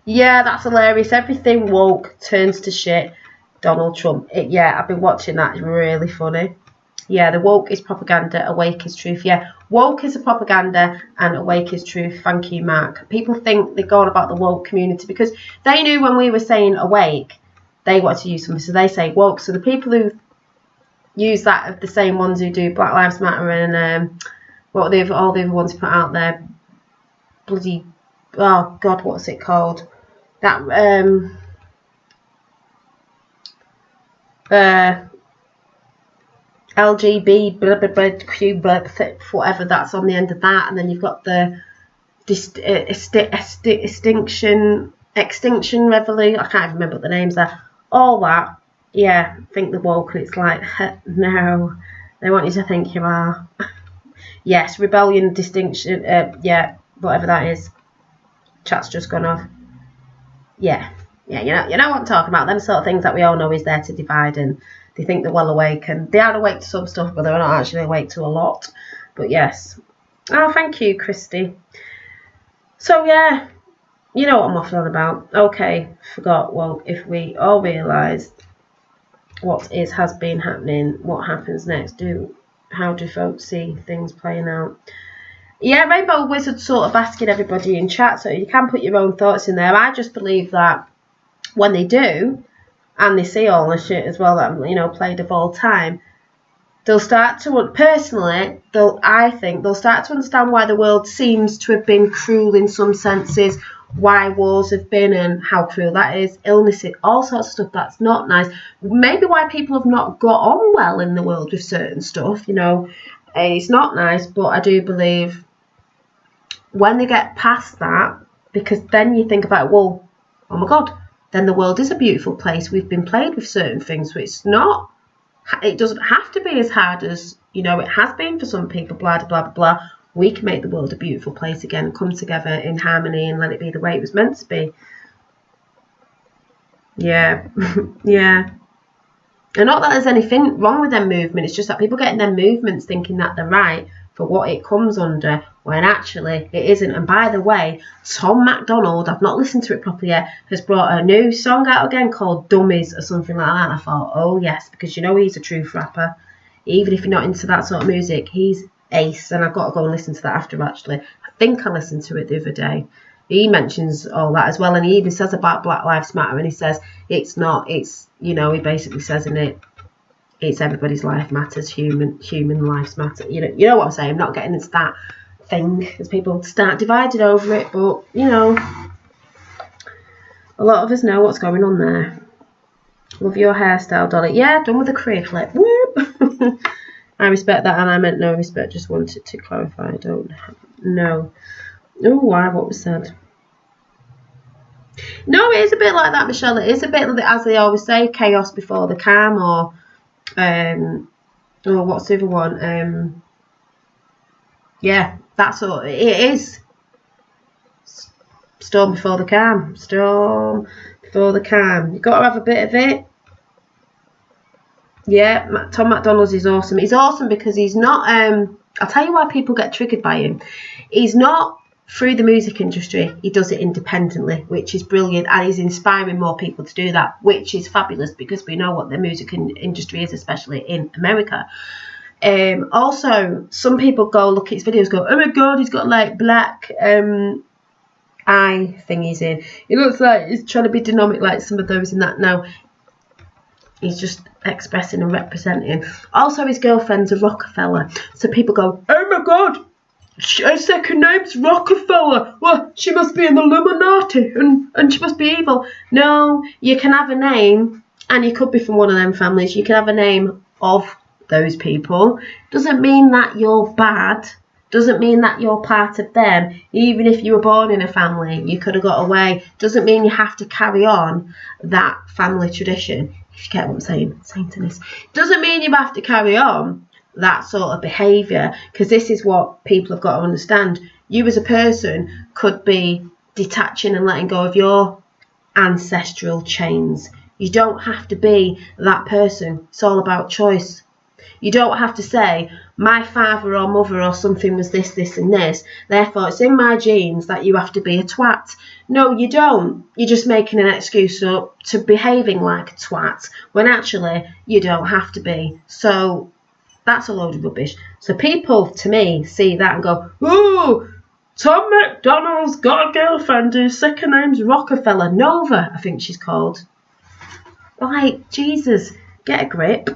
Yeah, that's hilarious. Everything woke turns to shit. Donald Trump. Yeah, I've been watching that. It's really funny. Yeah, the woke is propaganda, awake is truth. Yeah, woke is a propaganda and awake is truth. Thank you, Mark. People think they're going about the woke community because they knew when we were saying awake, they wanted to use something, so they say woke. So the people who use that are the same ones who do Black Lives Matter and all the other ones put out there. Bloody, oh God, what's it called? That LGB, blah, blah, blah, Q, whatever that's on the end of that, and then you've got the extinction revolution. I can't even remember what the names are. All that, yeah. Think the woke, and it's like, no, they want you to think you are. Yes, rebellion, distinction, yeah, whatever that is. Chat's just gone off. Yeah, you know what I'm talking about. Them sort of things that we all know is there to divide, and they think they're well awake, and they are awake to some stuff, but they're not actually awake to a lot. But yes. Oh, thank you, Christy. So yeah, you know what I'm waffling on about. Okay, forgot. Well, if we all realise what has been happening, what happens next? How do folks see things playing out? Yeah, Rainbow Wizard sort of asking everybody in chat, so you can put your own thoughts in there. I just believe that when they do, and they see all the shit as well that, played of all time, they'll start to, personally, I think they'll start to understand why the world seems to have been cruel in some senses, why wars have been and how cruel that is, illnesses, all sorts of stuff that's not nice. Maybe why people have not got on well in the world with certain stuff, you know. It's not nice, but I do believe when they get past that, because then you think about, well, oh my God, then the world is a beautiful place. We've been played with certain things, which it's not. It doesn't have to be as hard as, you know, it has been for some people, blah, blah, blah, blah. We can make the world a beautiful place again, come together in harmony and let it be the way it was meant to be. Yeah, yeah. And not that there's anything wrong with their movement, it's just that people get in their movements thinking that they're right for what it comes under, when actually it isn't. And by the way, Tom MacDonald, I've not listened to it properly yet, has brought a new song out again called Dummies or something like that. And I thought, oh yes, because you know he's a true rapper. Even if you're not into that sort of music, he's ace, and I've got to go and listen to that after. Actually, I think I listened to it the other day. He mentions all that as well, and he even says about Black Lives Matter, and he says it's not, it's, you know, he basically says in it, it's everybody's life matters, human lives matter. You know what I'm saying. I'm not getting into that thing as people start divided over it, but you know, a lot of us know what's going on there. Love your hairstyle, Dolly. Yeah, done with the career flip. Whoop. I respect that, and I meant no respect, just wanted to clarify. I don't know. Oh, why? What was said? No, it is a bit like that, Michelle. It is a bit, as they always say, chaos before the calm, or what's the other one? Yeah, that's all. It is. Storm before the calm. Storm before the calm. You've got to have a bit of it. Yeah, Tom MacDonald is awesome. He's awesome because he's not, I'll tell you why people get triggered by him. He's not through the music industry. He does it independently, which is brilliant, and he's inspiring more people to do that, which is fabulous because we know what the music industry is, especially in America. Also, some people go look at his videos, go, oh my God, he's got like black eye thingies in. He looks like he's trying to be dynamic like some of those in that. No, he's just expressing and representing. Also, his girlfriend's a Rockefeller. So people go, oh my God, her second name's Rockefeller. Well, she must be in the Illuminati and she must be evil. No, you can have a name, and you could be from one of them families. You can have a name of those people. Doesn't mean that you're bad. Doesn't mean that you're part of them. Even if you were born in a family, you could have got away. Doesn't mean you have to carry on that family tradition. If you get what I'm saying to this. Doesn't mean you have to carry on that sort of behaviour, because this is what people have got to understand. You as a person could be detaching and letting go of your ancestral chains. You don't have to be that person. It's all about choice. You don't have to say, my father or mother or something was this, this and this, therefore it's in my genes that you have to be a twat. No, you don't. You're just making an excuse up to behaving like a twat, when actually you don't have to be. So that's a load of rubbish. So people, to me, see that and go, ooh, Tom MacDonald's got a girlfriend whose second name's Rockefeller. Nova, I think she's called. Like, Jesus, get a grip.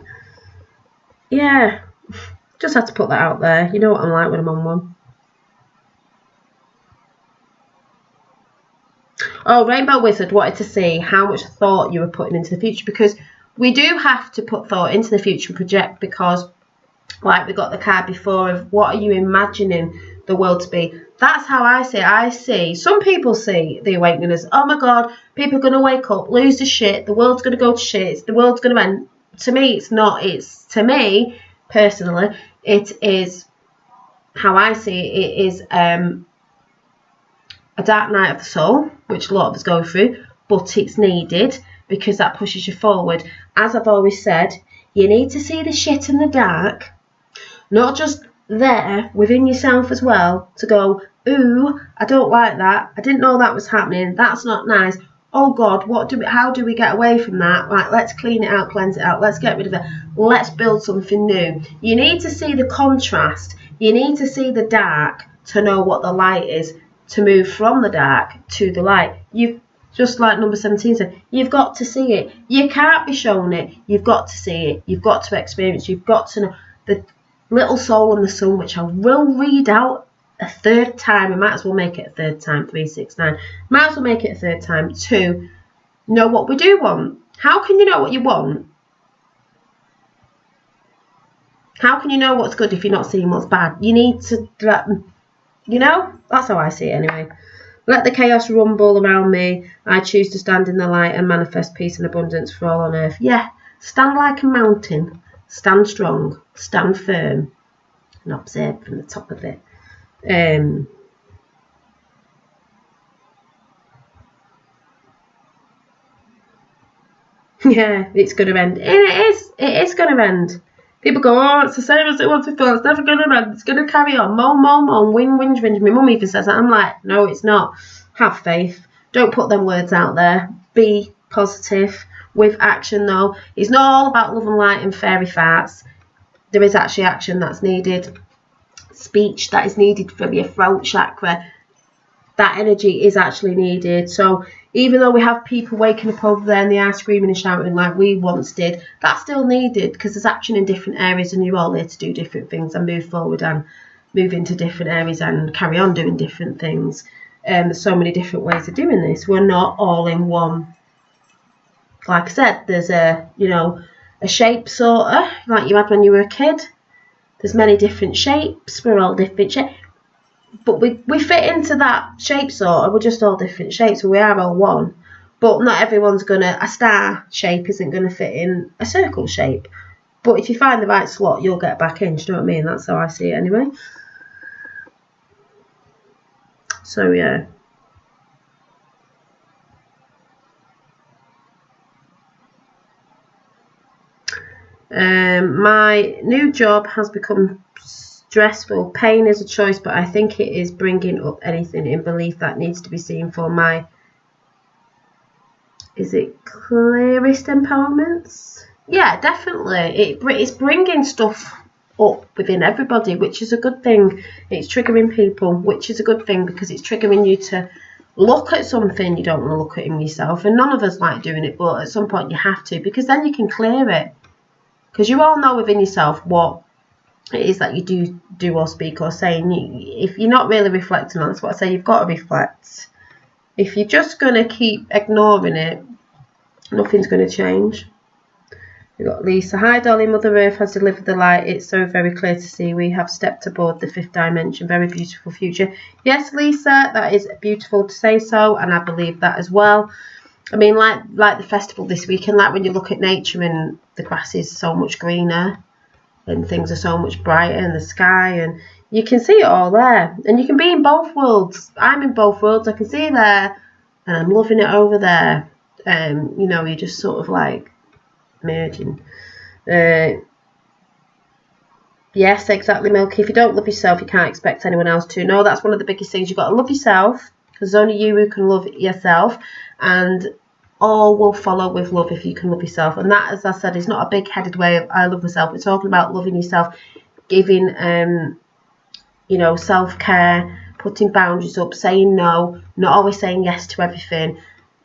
Yeah, just had to put that out there. You know what I'm like when I'm on one. Oh, Rainbow Wizard wanted to see how much thought you were putting into the future, because we do have to put thought into the future and project, because like we got the card before of what are you imagining the world to be. That's how I see it. I see, some people see the awakening as, oh my God, people are going to wake up, lose the shit, the world's going to go to shit, the world's going to end. To me, it's not. It's, to me, personally, it is, how I see it, it is a dark night of the soul, which a lot of us go through, but it's needed because that pushes you forward. As I've always said, you need to see the shit in the dark, not just there, within yourself as well, to go, ooh, I don't like that, I didn't know that was happening, that's not nice. Oh God, how do we get away from that? Right, let's clean it out, cleanse it out, let's get rid of it, let's build something new. You need to see the contrast, you need to see the dark to know what the light is, to move from the dark to the light. You've, just like number 17 said, you've got to see it. You can't be shown it, you've got to see it, you've got to experience, you've got to know. the little soul and the sun, which I will read out a third time. I might as well make it a third time. 369. Might as well make it a third time to know what we do want. How can you know what you want? How can you know what's good if you're not seeing what's bad? You need to, you know, that's how I see it anyway. Let the chaos rumble around me. I choose to stand in the light and manifest peace and abundance for all on earth. Yeah, stand like a mountain. Stand strong. Stand firm. And observe from the top of it. Yeah, it's going to end. And it is going to end. People go, oh, it's the same as it was before. It's never going to end. It's going to carry on. Moan, moan, moan. Whinge, whinge, whinge. My mum even says that. I'm like, no, it's not. Have faith. Don't put them words out there. Be positive with action, though. It's not all about love and light and fairy farts. There is actually action that's needed. Speech that is needed from your throat chakra. That energy is actually needed. So even though we have people waking up over there and they are screaming and shouting like we once did, that's still needed because there's action in different areas and you're all there to do different things and move forward and move into different areas and carry on doing different things. There's so many different ways of doing this. We're not all in one. Like I said, there's a shape sorter like you had when you were a kid. There's many different shapes. We're all different shapes. But we fit into that shape sorter. We're just all different shapes. So we are all one. But not everyone's a star shape isn't going to fit in a circle shape. But if you find the right slot, you'll get back in. Do you know what I mean? That's how I see it anyway. So, yeah. My new job has become stressful. Pain is a choice, but I think it is bringing up anything in belief that needs to be seen for my, is it clearest empowerments? Yeah, definitely. It's bringing stuff up within everybody, which is a good thing. It's triggering people, which is a good thing because it's triggering you to look at something you don't want to look at in yourself. And none of us like doing it, but at some point you have to because then you can clear it. Because you all know within yourself what it is that you do or speak or say. And if you're not really reflecting on it, that's what I say, you've got to reflect. If you're just going to keep ignoring it, nothing's going to change. We've got Lisa. Hi, darling. Mother Earth has delivered the light. It's so very clear to see. We have stepped aboard the fifth dimension. Very beautiful future. Yes, Lisa, that is beautiful to say so. And I believe that as well. I mean, like the festival this weekend, like when you look at nature and the grass is so much greener and things are so much brighter in the sky and you can see it all there. And you can be in both worlds. I'm in both worlds. I can see there and I'm loving it over there. You're just sort of like merging. Yes, exactly, Milky. If you don't love yourself, you can't expect anyone else to. No, that's one of the biggest things. You've got to love yourself because there's only you who can love yourself. And all will follow with love if you can love yourself. And that, as I said, is not a big-headed way of I love myself. We're talking about loving yourself, giving, self-care, putting boundaries up, saying no, not always saying yes to everything,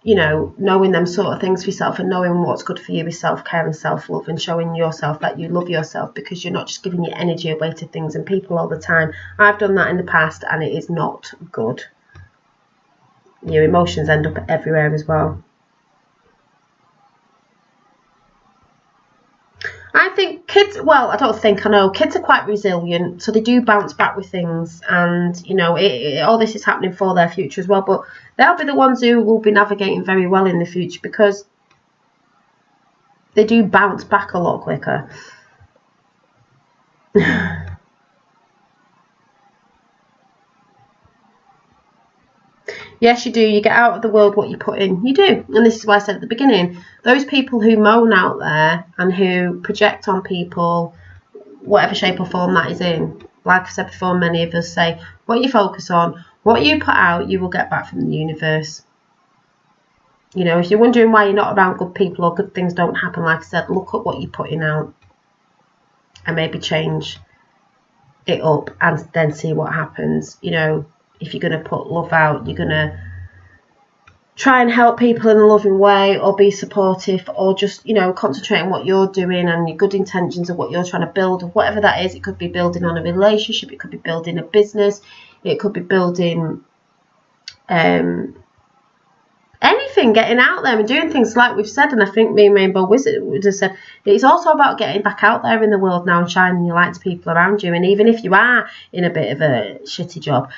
knowing them sort of things for yourself and knowing what's good for you is self-care and self-love and showing yourself that you love yourself because you're not just giving your energy away to things and people all the time. I've done that in the past and it is not good. Your emotions end up everywhere as well. I think kids, I know kids are quite resilient, so they do bounce back with things and, all this is happening for their future as well, but they'll be the ones who will be navigating very well in the future because they do bounce back a lot quicker. Yes, you do. You get out of the world what you put in. You do. And this is why I said at the beginning, those people who moan out there and who project on people, whatever shape or form that is in, like I said before, many of us say, what you focus on, what you put out, you will get back from the universe. If you're wondering why you're not around good people or good things don't happen, like I said, look at what you're putting out and maybe change it up and then see what happens. If you're going to put love out, you're going to try and help people in a loving way, or be supportive, or just, you know, concentrate on what you're doing and your good intentions of what you're trying to build, or whatever that is. It could be building on a relationship, it could be building a business, it could be building anything, getting out there and doing things like we've said. And I think me and Rainbow Wizard would have said it's also about getting back out there in the world now and shining your light to people around you. And even if you are in a bit of a shitty job,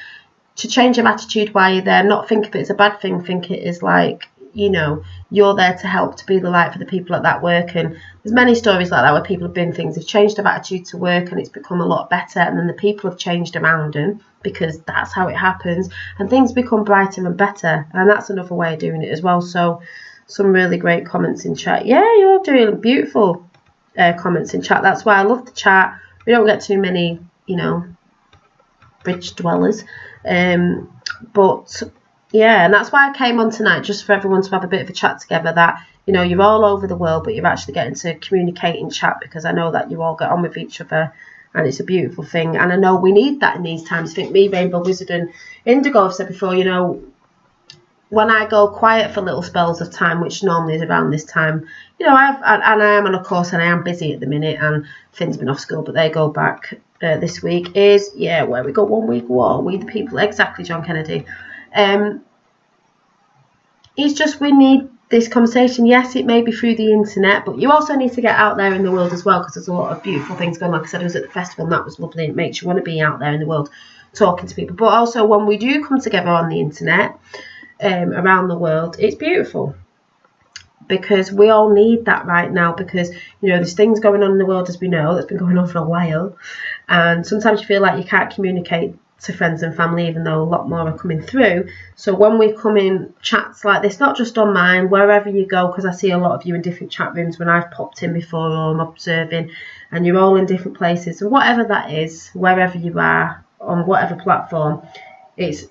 to change your attitude while you're there, not think of it as a bad thing, think it is like, you know, you're there to help, to be the light for the people at that work. And there's many stories like that where people have been things, they've changed their attitude to work and it's become a lot better, and then the people have changed around them, because that's how it happens, and things become brighter and better. And that's another way of doing it as well. So some really great comments in chat. Yeah, you're doing beautiful comments in chat. That's why I love the chat. We don't get too many, you know, bridge dwellers. But yeah, and that's why I came on tonight, just for everyone to have a bit of a chat together, that, you know, you're all over the world, but you're actually getting to communicate in chat, because I know that you all get on with each other, and it's a beautiful thing. And I know we need that in these times. I think me, Rainbow Wizard and Indigo have said before, you know, when I go quiet for little spells of time, which normally is around this time, you know, I am on a course and I am busy at the minute, and Finn's been off school, but they go back this week, is, yeah, where we got 1 week, what, we the people, exactly, John Kennedy. It's just, we need this conversation. Yes, it may be through the internet, but you also need to get out there in the world as well, because there's a lot of beautiful things going on. Like I said, I was at the festival and that was lovely. It makes you want to be out there in the world talking to people. But also when we do come together on the internet around the world, it's beautiful, because we all need that right now. Because, you know, there's things going on in the world, as we know, that's been going on for a while, and sometimes you feel like you can't communicate to friends and family, even though a lot more are coming through. So when we come in chats like this, not just on mine, wherever you go, because I see a lot of you in different chat rooms when I've popped in before, or I'm observing, and you're all in different places, and whatever that is, wherever you are on whatever platform, it's,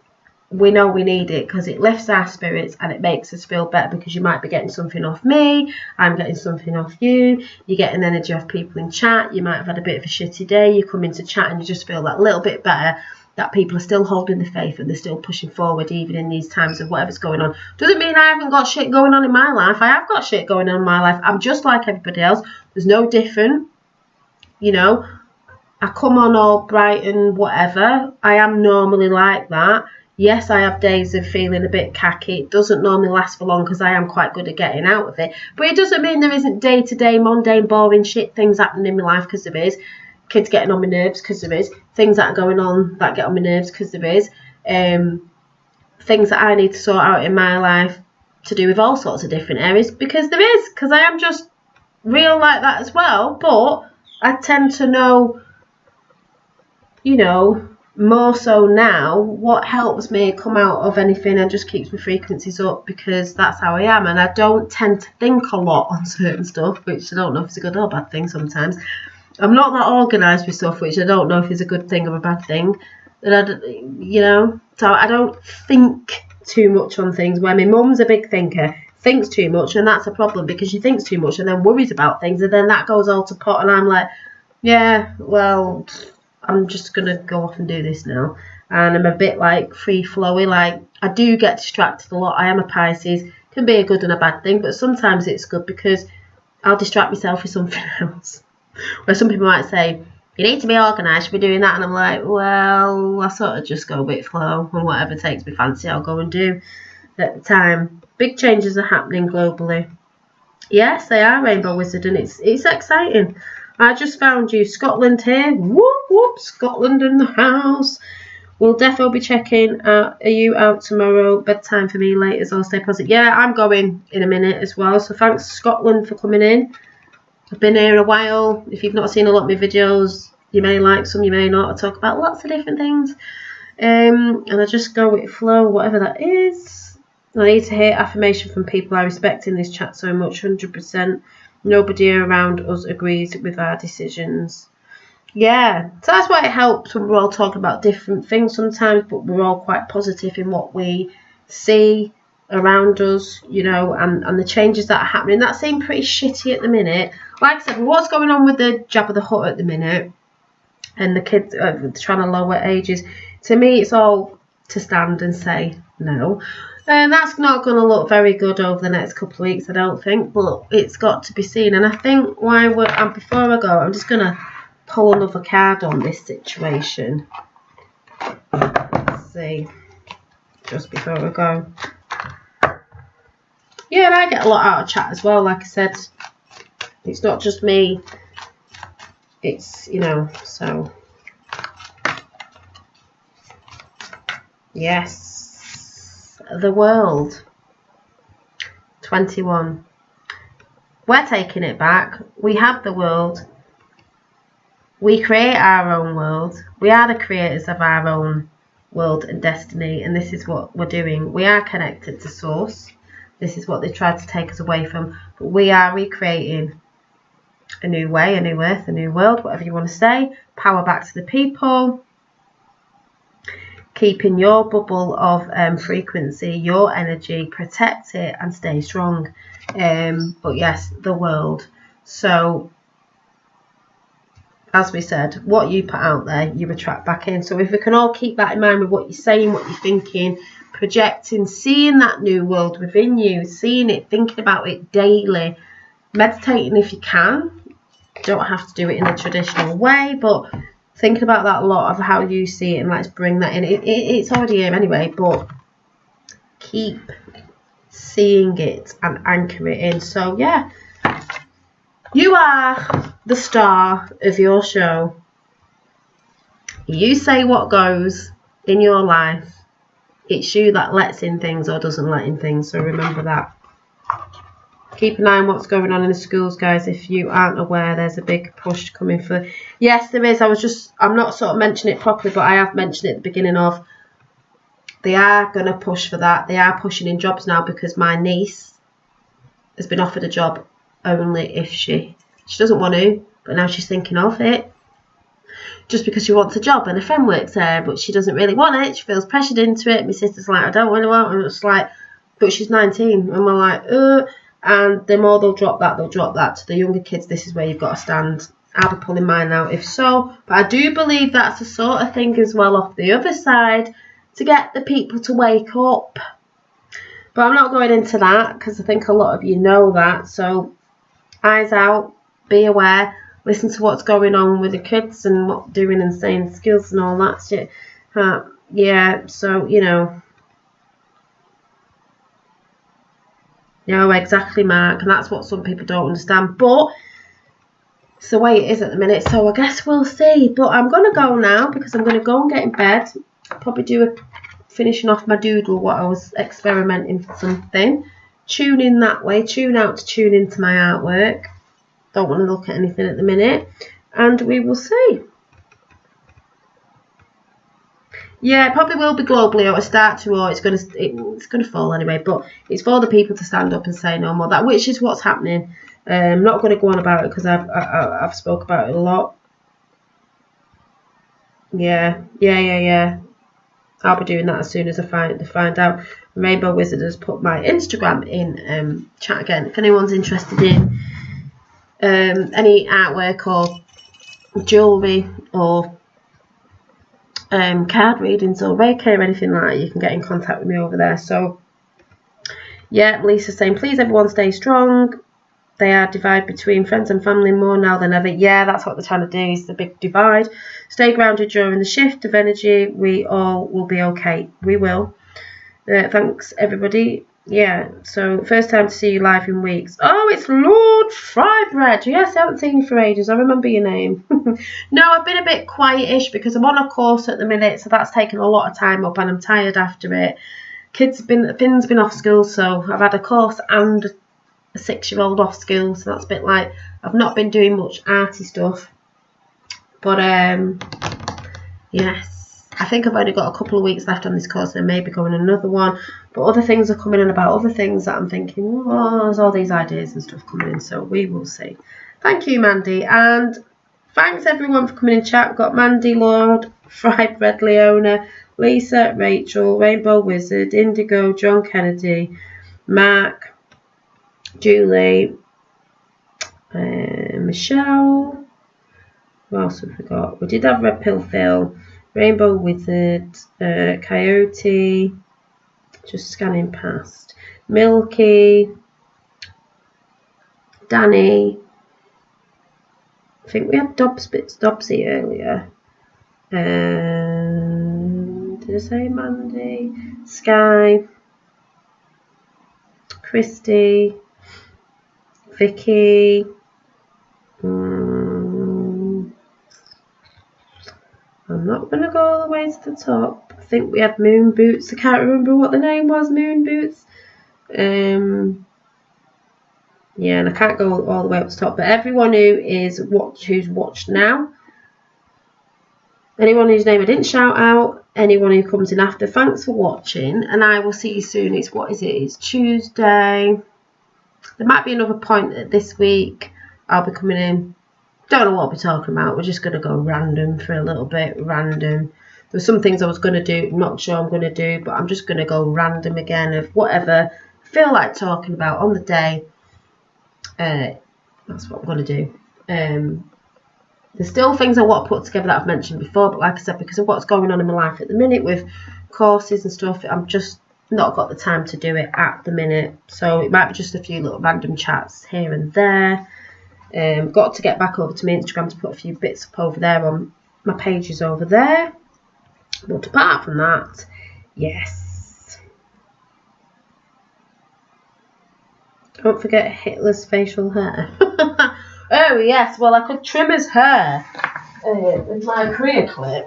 we know we need it, because it lifts our spirits and it makes us feel better, because you might be getting something off me, I'm getting something off you, you're getting energy off people in chat, you might have had a bit of a shitty day, you come into chat and you just feel that little bit better, that people are still holding the faith and they're still pushing forward, even in these times of whatever's going on. Doesn't mean I haven't got shit going on in my life. I have got shit going on in my life. I'm just like everybody else. There's no different. You know, I come on all bright and whatever. I am normally like that. Yes, I have days of feeling a bit cacky. It doesn't normally last for long, because I am quite good at getting out of it. But it doesn't mean there isn't day-to-day, mundane, boring shit things happening in my life, because there is. Kids getting on my nerves, because there is. Things that are going on that get on my nerves, because there is. Things that I need to sort out in my life to do with all sorts of different areas, because there is. Because I am just real like that as well. But I tend to know, you know, more so now what helps me come out of anything and just keeps my frequencies up, because that's how I am. And I don't tend to think a lot on certain stuff, which I don't know if it's a good or bad thing sometimes. I'm not that organised with stuff, which I don't know if is a good thing or a bad thing. You know, so I don't think too much on things, where my mum's a big thinker, thinks too much, and that's a problem, because she thinks too much and then worries about things, and then that goes all to pot, and I'm like, yeah, well, I'm just going to go off and do this now. And I'm a bit like free-flowy, like I do get distracted a lot. I am a Pisces, can be a good and a bad thing, but sometimes it's good, because I'll distract myself with something else. Where some people might say, you need to be organised, you should be doing that, and I'm like, well, I sort of just go with flow, and whatever takes me fancy I'll go and do at the time. Big changes are happening globally. Yes, they are, Rainbow Wizard, and it's exciting. I just found you, Scotland here. Whoop whoop, Scotland in the house. We'll definitely be checking out. Are you out tomorrow? Bedtime for me later, so I'll stay positive. Yeah, I'm going in a minute as well, so thanks Scotland for coming in. I've been here a while. If you've not seen a lot of my videos, you may like some, you may not. I talk about lots of different things. And I just go with flow, whatever that is. I need to hear affirmation from people I respect in this chat so much, 100%. Nobody around us agrees with our decisions. Yeah, so that's why it helps when we're all talking about different things sometimes, but we're all quite positive in what we see around us, you know, and the changes that are happening. That seem pretty shitty at the minute. Like I said, what's going on with the Jabba the Hutt at the minute, and the kids trying to lower ages, to me it's all to stand and say no. And that's not going to look very good over the next couple of weeks, I don't think, but it's got to be seen. And I think and before I go, I'm just going to pull another card on this situation. Let's see, just before I go. Yeah, and I get a lot out of chat as well, like I said. It's not just me. It's, you know, so. Yes. The world. 21. We're taking it back. We have the world. We create our own world. We are the creators of our own world and destiny, and this is what we're doing. We are connected to source. This is what they tried to take us away from, but we are recreating a new way, a new earth, a new world, whatever you want to say. Power back to the people. Keeping your bubble of frequency, your energy, protect it and stay strong. But yes, the world. So as we said, what you put out there, you attract back in. So if we can all keep that in mind with what you're saying, what you're thinking, projecting, seeing that new world within you, seeing it, thinking about it daily, meditating if you can. You don't have to do it in a traditional way, but thinking about that a lot of how you see it, and let's bring that in. It's already here anyway, but keep seeing it and anchor it in. So yeah, you are the star of your show. You say what goes in your life. It's you that lets in things or doesn't let in things. So remember that. Keep an eye on what's going on in the schools, guys. If you aren't aware, there's a big push coming for. Yes, there is. I'm not sort of mentioning it properly, but I have mentioned it at the beginning of. They are going to push for that. They are pushing in jobs now, because my niece has been offered a job only if she doesn't want to, but now she's thinking of it. Just because she wants a job, and a friend works there, but she doesn't really want it. She feels pressured into it. My sister's like, I don't really want it. And it's like, but she's 19, and we're like, And the more they'll drop that to the younger kids. This is where you've got to stand. I'll be pulling mine out if so. But I do believe that's the sort of thing as well off the other side, to get the people to wake up. But I'm not going into that, because I think a lot of you know that. So eyes out, be aware, listen to what's going on with the kids and what doing and saying skills and all that shit. Yeah, so, you know. No, exactly, Mark, and that's what some people don't understand, but it's the way it is at the minute, so I guess we'll see. But I'm going to go now, because I'm going to go and get in bed, probably do finishing off my doodle, what I was experimenting for something, tune in that way, tune out to tune into my artwork. Don't want to look at anything at the minute, and we will see. Yeah, it probably will be globally, or a start to, or it's gonna fall anyway. But it's for the people to stand up and say no more. That, which is what's happening. I'm not going to go on about it, because I've spoke about it a lot. Yeah. I'll be doing that as soon as I find out. Rainbow Wizard has put my Instagram in chat again. If anyone's interested in any artwork or jewellery or card readings or Reiki or anything like that, you can get in contact with me over there. So yeah, Lisa's saying, please everyone stay strong. They are divided between friends and family more now than ever. Yeah, that's what they're trying to do, is the big divide. Stay grounded during the shift of energy. We all will be okay. We will. Thanks everybody. Yeah, so first time to see you live in weeks. Oh, it's Lord Frybread. Yes, I haven't seen you for ages. I remember your name. No, I've been a bit quietish because I'm on a course at the minute, so that's taken a lot of time up, and I'm tired after it. Finn's been off school, so I've had a course and a 6-year-old off school, so that's a bit like I've not been doing much arty stuff. But yes. I think I've only got a couple of weeks left on this course, and maybe going another one. But other things are coming in about other things that I'm thinking, oh, there's all these ideas and stuff coming in, so we will see. Thank you, Mandy, and thanks everyone for coming in chat. We've got Mandy, Lord, Fried Bread, Leona, Lisa, Rachel, Rainbow Wizard, Indigo, John Kennedy, Mark, Julie, Michelle. Who else have we got? We did have Red Pill Phil, Rainbow Wizard, Coyote, just scanning past, Milky, Danny, I think we had Dobsy earlier, did I say Mandy, Sky, Christy, Vicky, I'm not going to go all the way to the top. I think we had Moon Boots. I can't remember what the name was, Moon Boots. Yeah, and I can't go all the way up to the top. But everyone who's watched now, anyone whose name I didn't shout out, anyone who comes in after, thanks for watching. And I will see you soon. It's Tuesday. There might be another point this week. I'll be coming in. Don't know what I'll be talking about. We're just going to go random for a little bit. Random. There's some things I was going to do, not sure I'm going to do, but I'm just going to go random again of whatever I feel like talking about on the day. That's what I'm going to do. There's still things I want to put together that I've mentioned before, but like I said, because of what's going on in my life at the minute with courses and stuff, I'm just not got the time to do it at the minute. So it might be just a few little random chats here and there. Got to get back over to my Instagram to put a few bits up over there on my pages over there. But apart from that, yes. Don't forget Hitler's facial hair. Oh yes, well I could trim his hair with my career clip.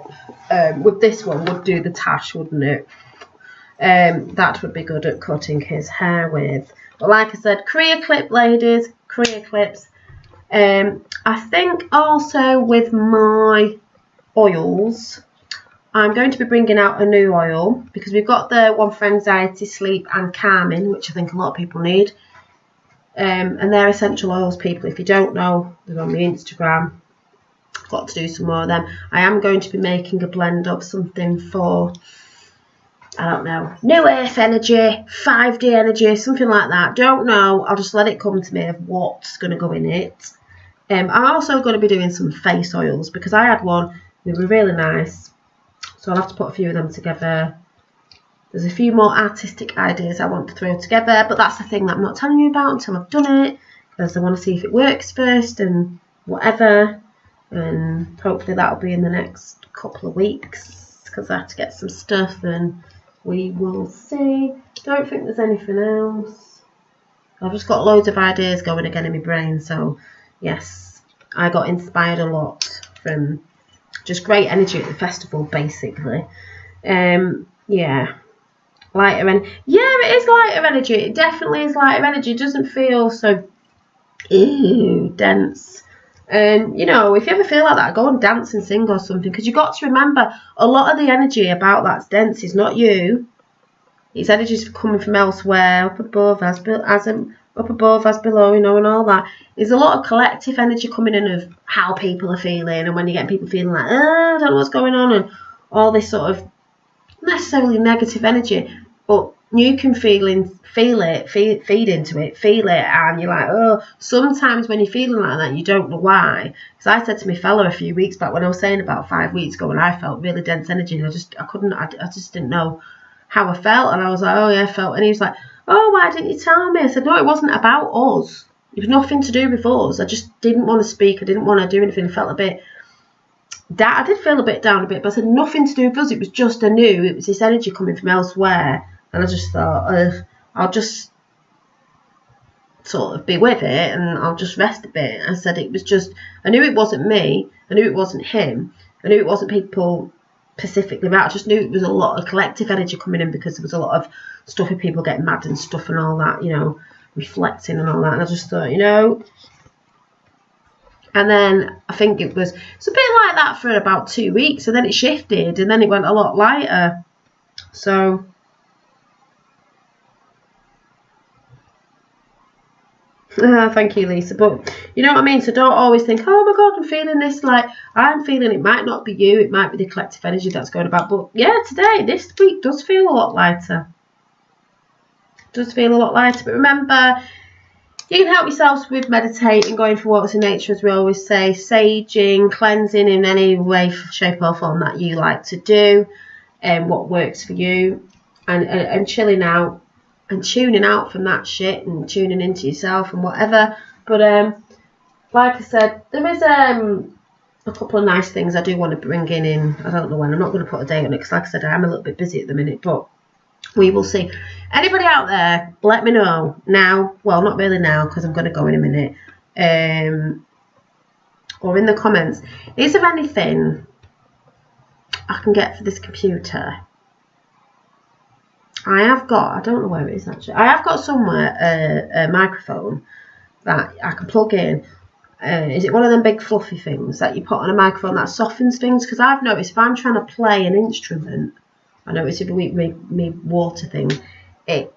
With this one would do the tash, wouldn't it? That would be good at cutting his hair with. But like I said, career clip, ladies, career clips. I think also with my oils, I'm going to be bringing out a new oil because we've got the one for anxiety, sleep and calming, which I think a lot of people need. And they're essential oils, people. If you don't know, they're on my Instagram. I've got to do some more of them. I am going to be making a blend of something for, I don't know, New Earth energy, 5D energy, something like that. Don't know. I'll just let it come to me of what's going to go in it. I'm also going to be doing some face oils because I had one. They were really nice. So I'll have to put a few of them together. There's a few more artistic ideas I want to throw together, but that's the thing that I'm not telling you about until I've done it, because I want to see if it works first and whatever. And hopefully that'll be in the next couple of weeks, because I have to get some stuff and we will see. Don't think there's anything else. I've just got loads of ideas going again in my brain, so yes, I got inspired a lot from just great energy at the festival, basically. Yeah. Lighter energy. Yeah, it is lighter energy. It definitely is lighter energy. It doesn't feel so dense. And, you know, if you ever feel like that, go and dance and sing or something. Because you've got to remember, a lot of the energy about that's dense is not you. It's energies coming from elsewhere, up above, as below, you know, and all that. There's a lot of collective energy coming in of how people are feeling. And when you're getting people feeling like, I don't know what's going on. And all this sort of necessarily negative energy. But you can feed into it, feel it, and you're like, oh, sometimes when you're feeling like that, you don't know why. Because I said to my fella a few weeks back when I was saying about 5 weeks ago, and I felt really dense energy, and I just didn't know how I felt, and I was like, oh yeah, I felt, and he was like, oh, why didn't you tell me? I said, no, it wasn't about us. It was nothing to do with us. I just didn't want to speak. I didn't want to do anything. I felt a bit. I did feel a bit down a bit, but I said nothing to do with us. It was just I knew it was this energy coming from elsewhere. And I just thought, I'll just sort of be with it and I'll just rest a bit. I said it was just, I knew it wasn't me. I knew it wasn't him. I knew it wasn't people specifically about. I just knew it was a lot of collective energy coming in because there was a lot of stuff with people getting mad and stuff and all that, you know, reflecting and all that. And I just thought, you know. And then I think it's a bit like that for about 2 weeks. And then it shifted and then it went a lot lighter. So. Thank you, Lisa. But you know what I mean? So don't always think, oh my God, I'm feeling this. Like, I'm feeling it might not be you. It might be the collective energy that's going about. But yeah, this week does feel a lot lighter. It does feel a lot lighter. But remember, You can help yourselves with meditating, going for walks in nature, as we always say, saging, cleansing in any way, shape or form that you like to do, and what works for you, and chilling out and tuning out from that shit and tuning into yourself and whatever. But like I said, there is a couple of nice things I do want to bring in. I don't know when. I'm not going to put a date on it because, like I said, I am a little bit busy at the minute, but we will see. Anybody out there, let me know now. Well, not really now because I'm going to go in a minute. Or in the comments. Is there anything I can get for this computer? I have got, I don't know where it is actually. I have got somewhere a microphone that I can plug in. Is it one of them big fluffy things that you put on a microphone that softens things? Because I've noticed if I'm trying to play an instrument, I noticed with me water thing, it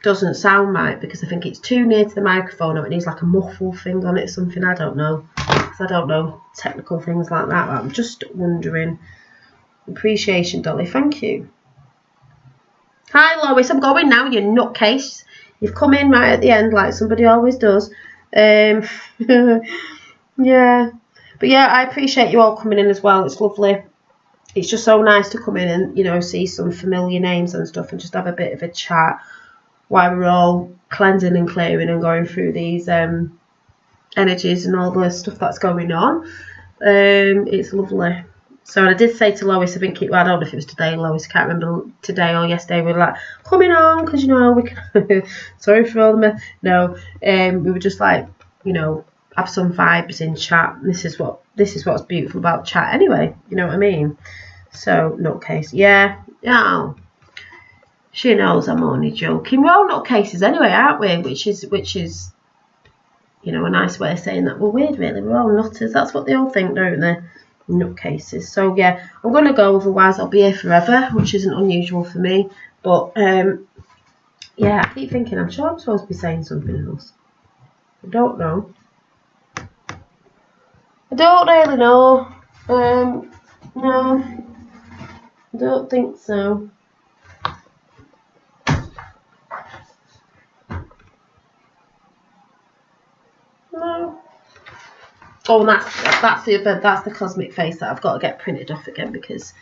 doesn't sound right because I think it's too near to the microphone or it needs like a muffle thing on it or something. I don't know. Because I don't know technical things like that. But I'm just wondering. Appreciation, Dolly. Thank you. Hi, Lois. I'm going now, you nutcase. You've come in right at the end like somebody always does. Yeah. But yeah, I appreciate you all coming in as well. It's lovely. It's just so nice to come in and, you know, see some familiar names and stuff and just have a bit of a chat while we're all cleansing and clearing and going through these energies and all the stuff that's going on. It's lovely. So I did say to Lois, I think I don't know if it was today, Lois, I can't remember today or yesterday, we were like, coming on, because, you know, we can, sorry for all the, no, we were just like, you know, have some vibes in chat. This is what's beautiful about chat anyway, you know what I mean? So, nutcase, yeah, she knows I'm only joking. We're all nutcases anyway, aren't we? Which is, you know, a nice way of saying that. We're weird, really. We're all nutters. That's what they all think, don't they? Nutcases. So yeah, I'm going to go, otherwise I'll be here forever, which isn't unusual for me. But yeah, I keep thinking I'm sure I'm supposed to be saying something else. I don't know. I don't really know. No, I don't think so. No. Oh, and that's the cosmic face that I've got to get printed off again because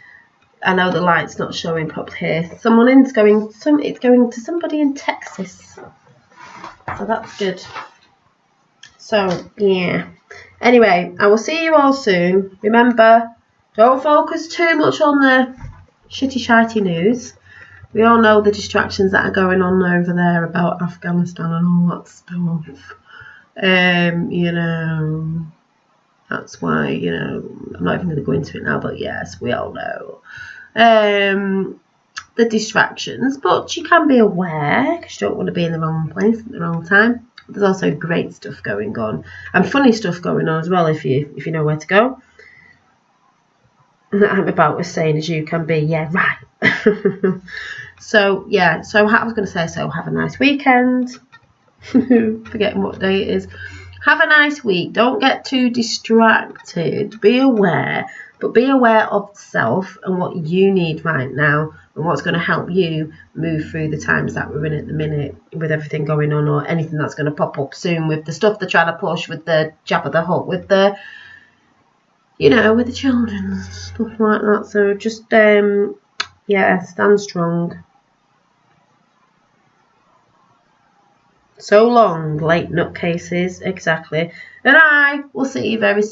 I know the light's not showing properly here. It's going to somebody in Texas. So that's good. So yeah. Anyway, I will see you all soon. Remember, don't focus too much on the shitty news. We all know the distractions that are going on over there about Afghanistan and all that stuff. You know, that's why, you know, I'm not even going to go into it now, but yes, we all know the distractions, but you can be aware because you don't want to be in the wrong place at the wrong time. There's also great stuff going on and funny stuff going on as well if you know where to go. And I'm about as sane as you can be. Yeah, right. So yeah, so I was going to say, so have a nice weekend. Forgetting what day it is. Have a nice week. Don't get too distracted. Be aware, but be aware of self and what you need right now and what's going to help you move through the times that we're in at the minute with everything going on or anything that's going to pop up soon with the stuff they're trying to push with the Jabba the Hutt, with the, you know, with the children, stuff like that. So just, yeah, stand strong. So long, late nutcases, exactly. And I will see you very soon.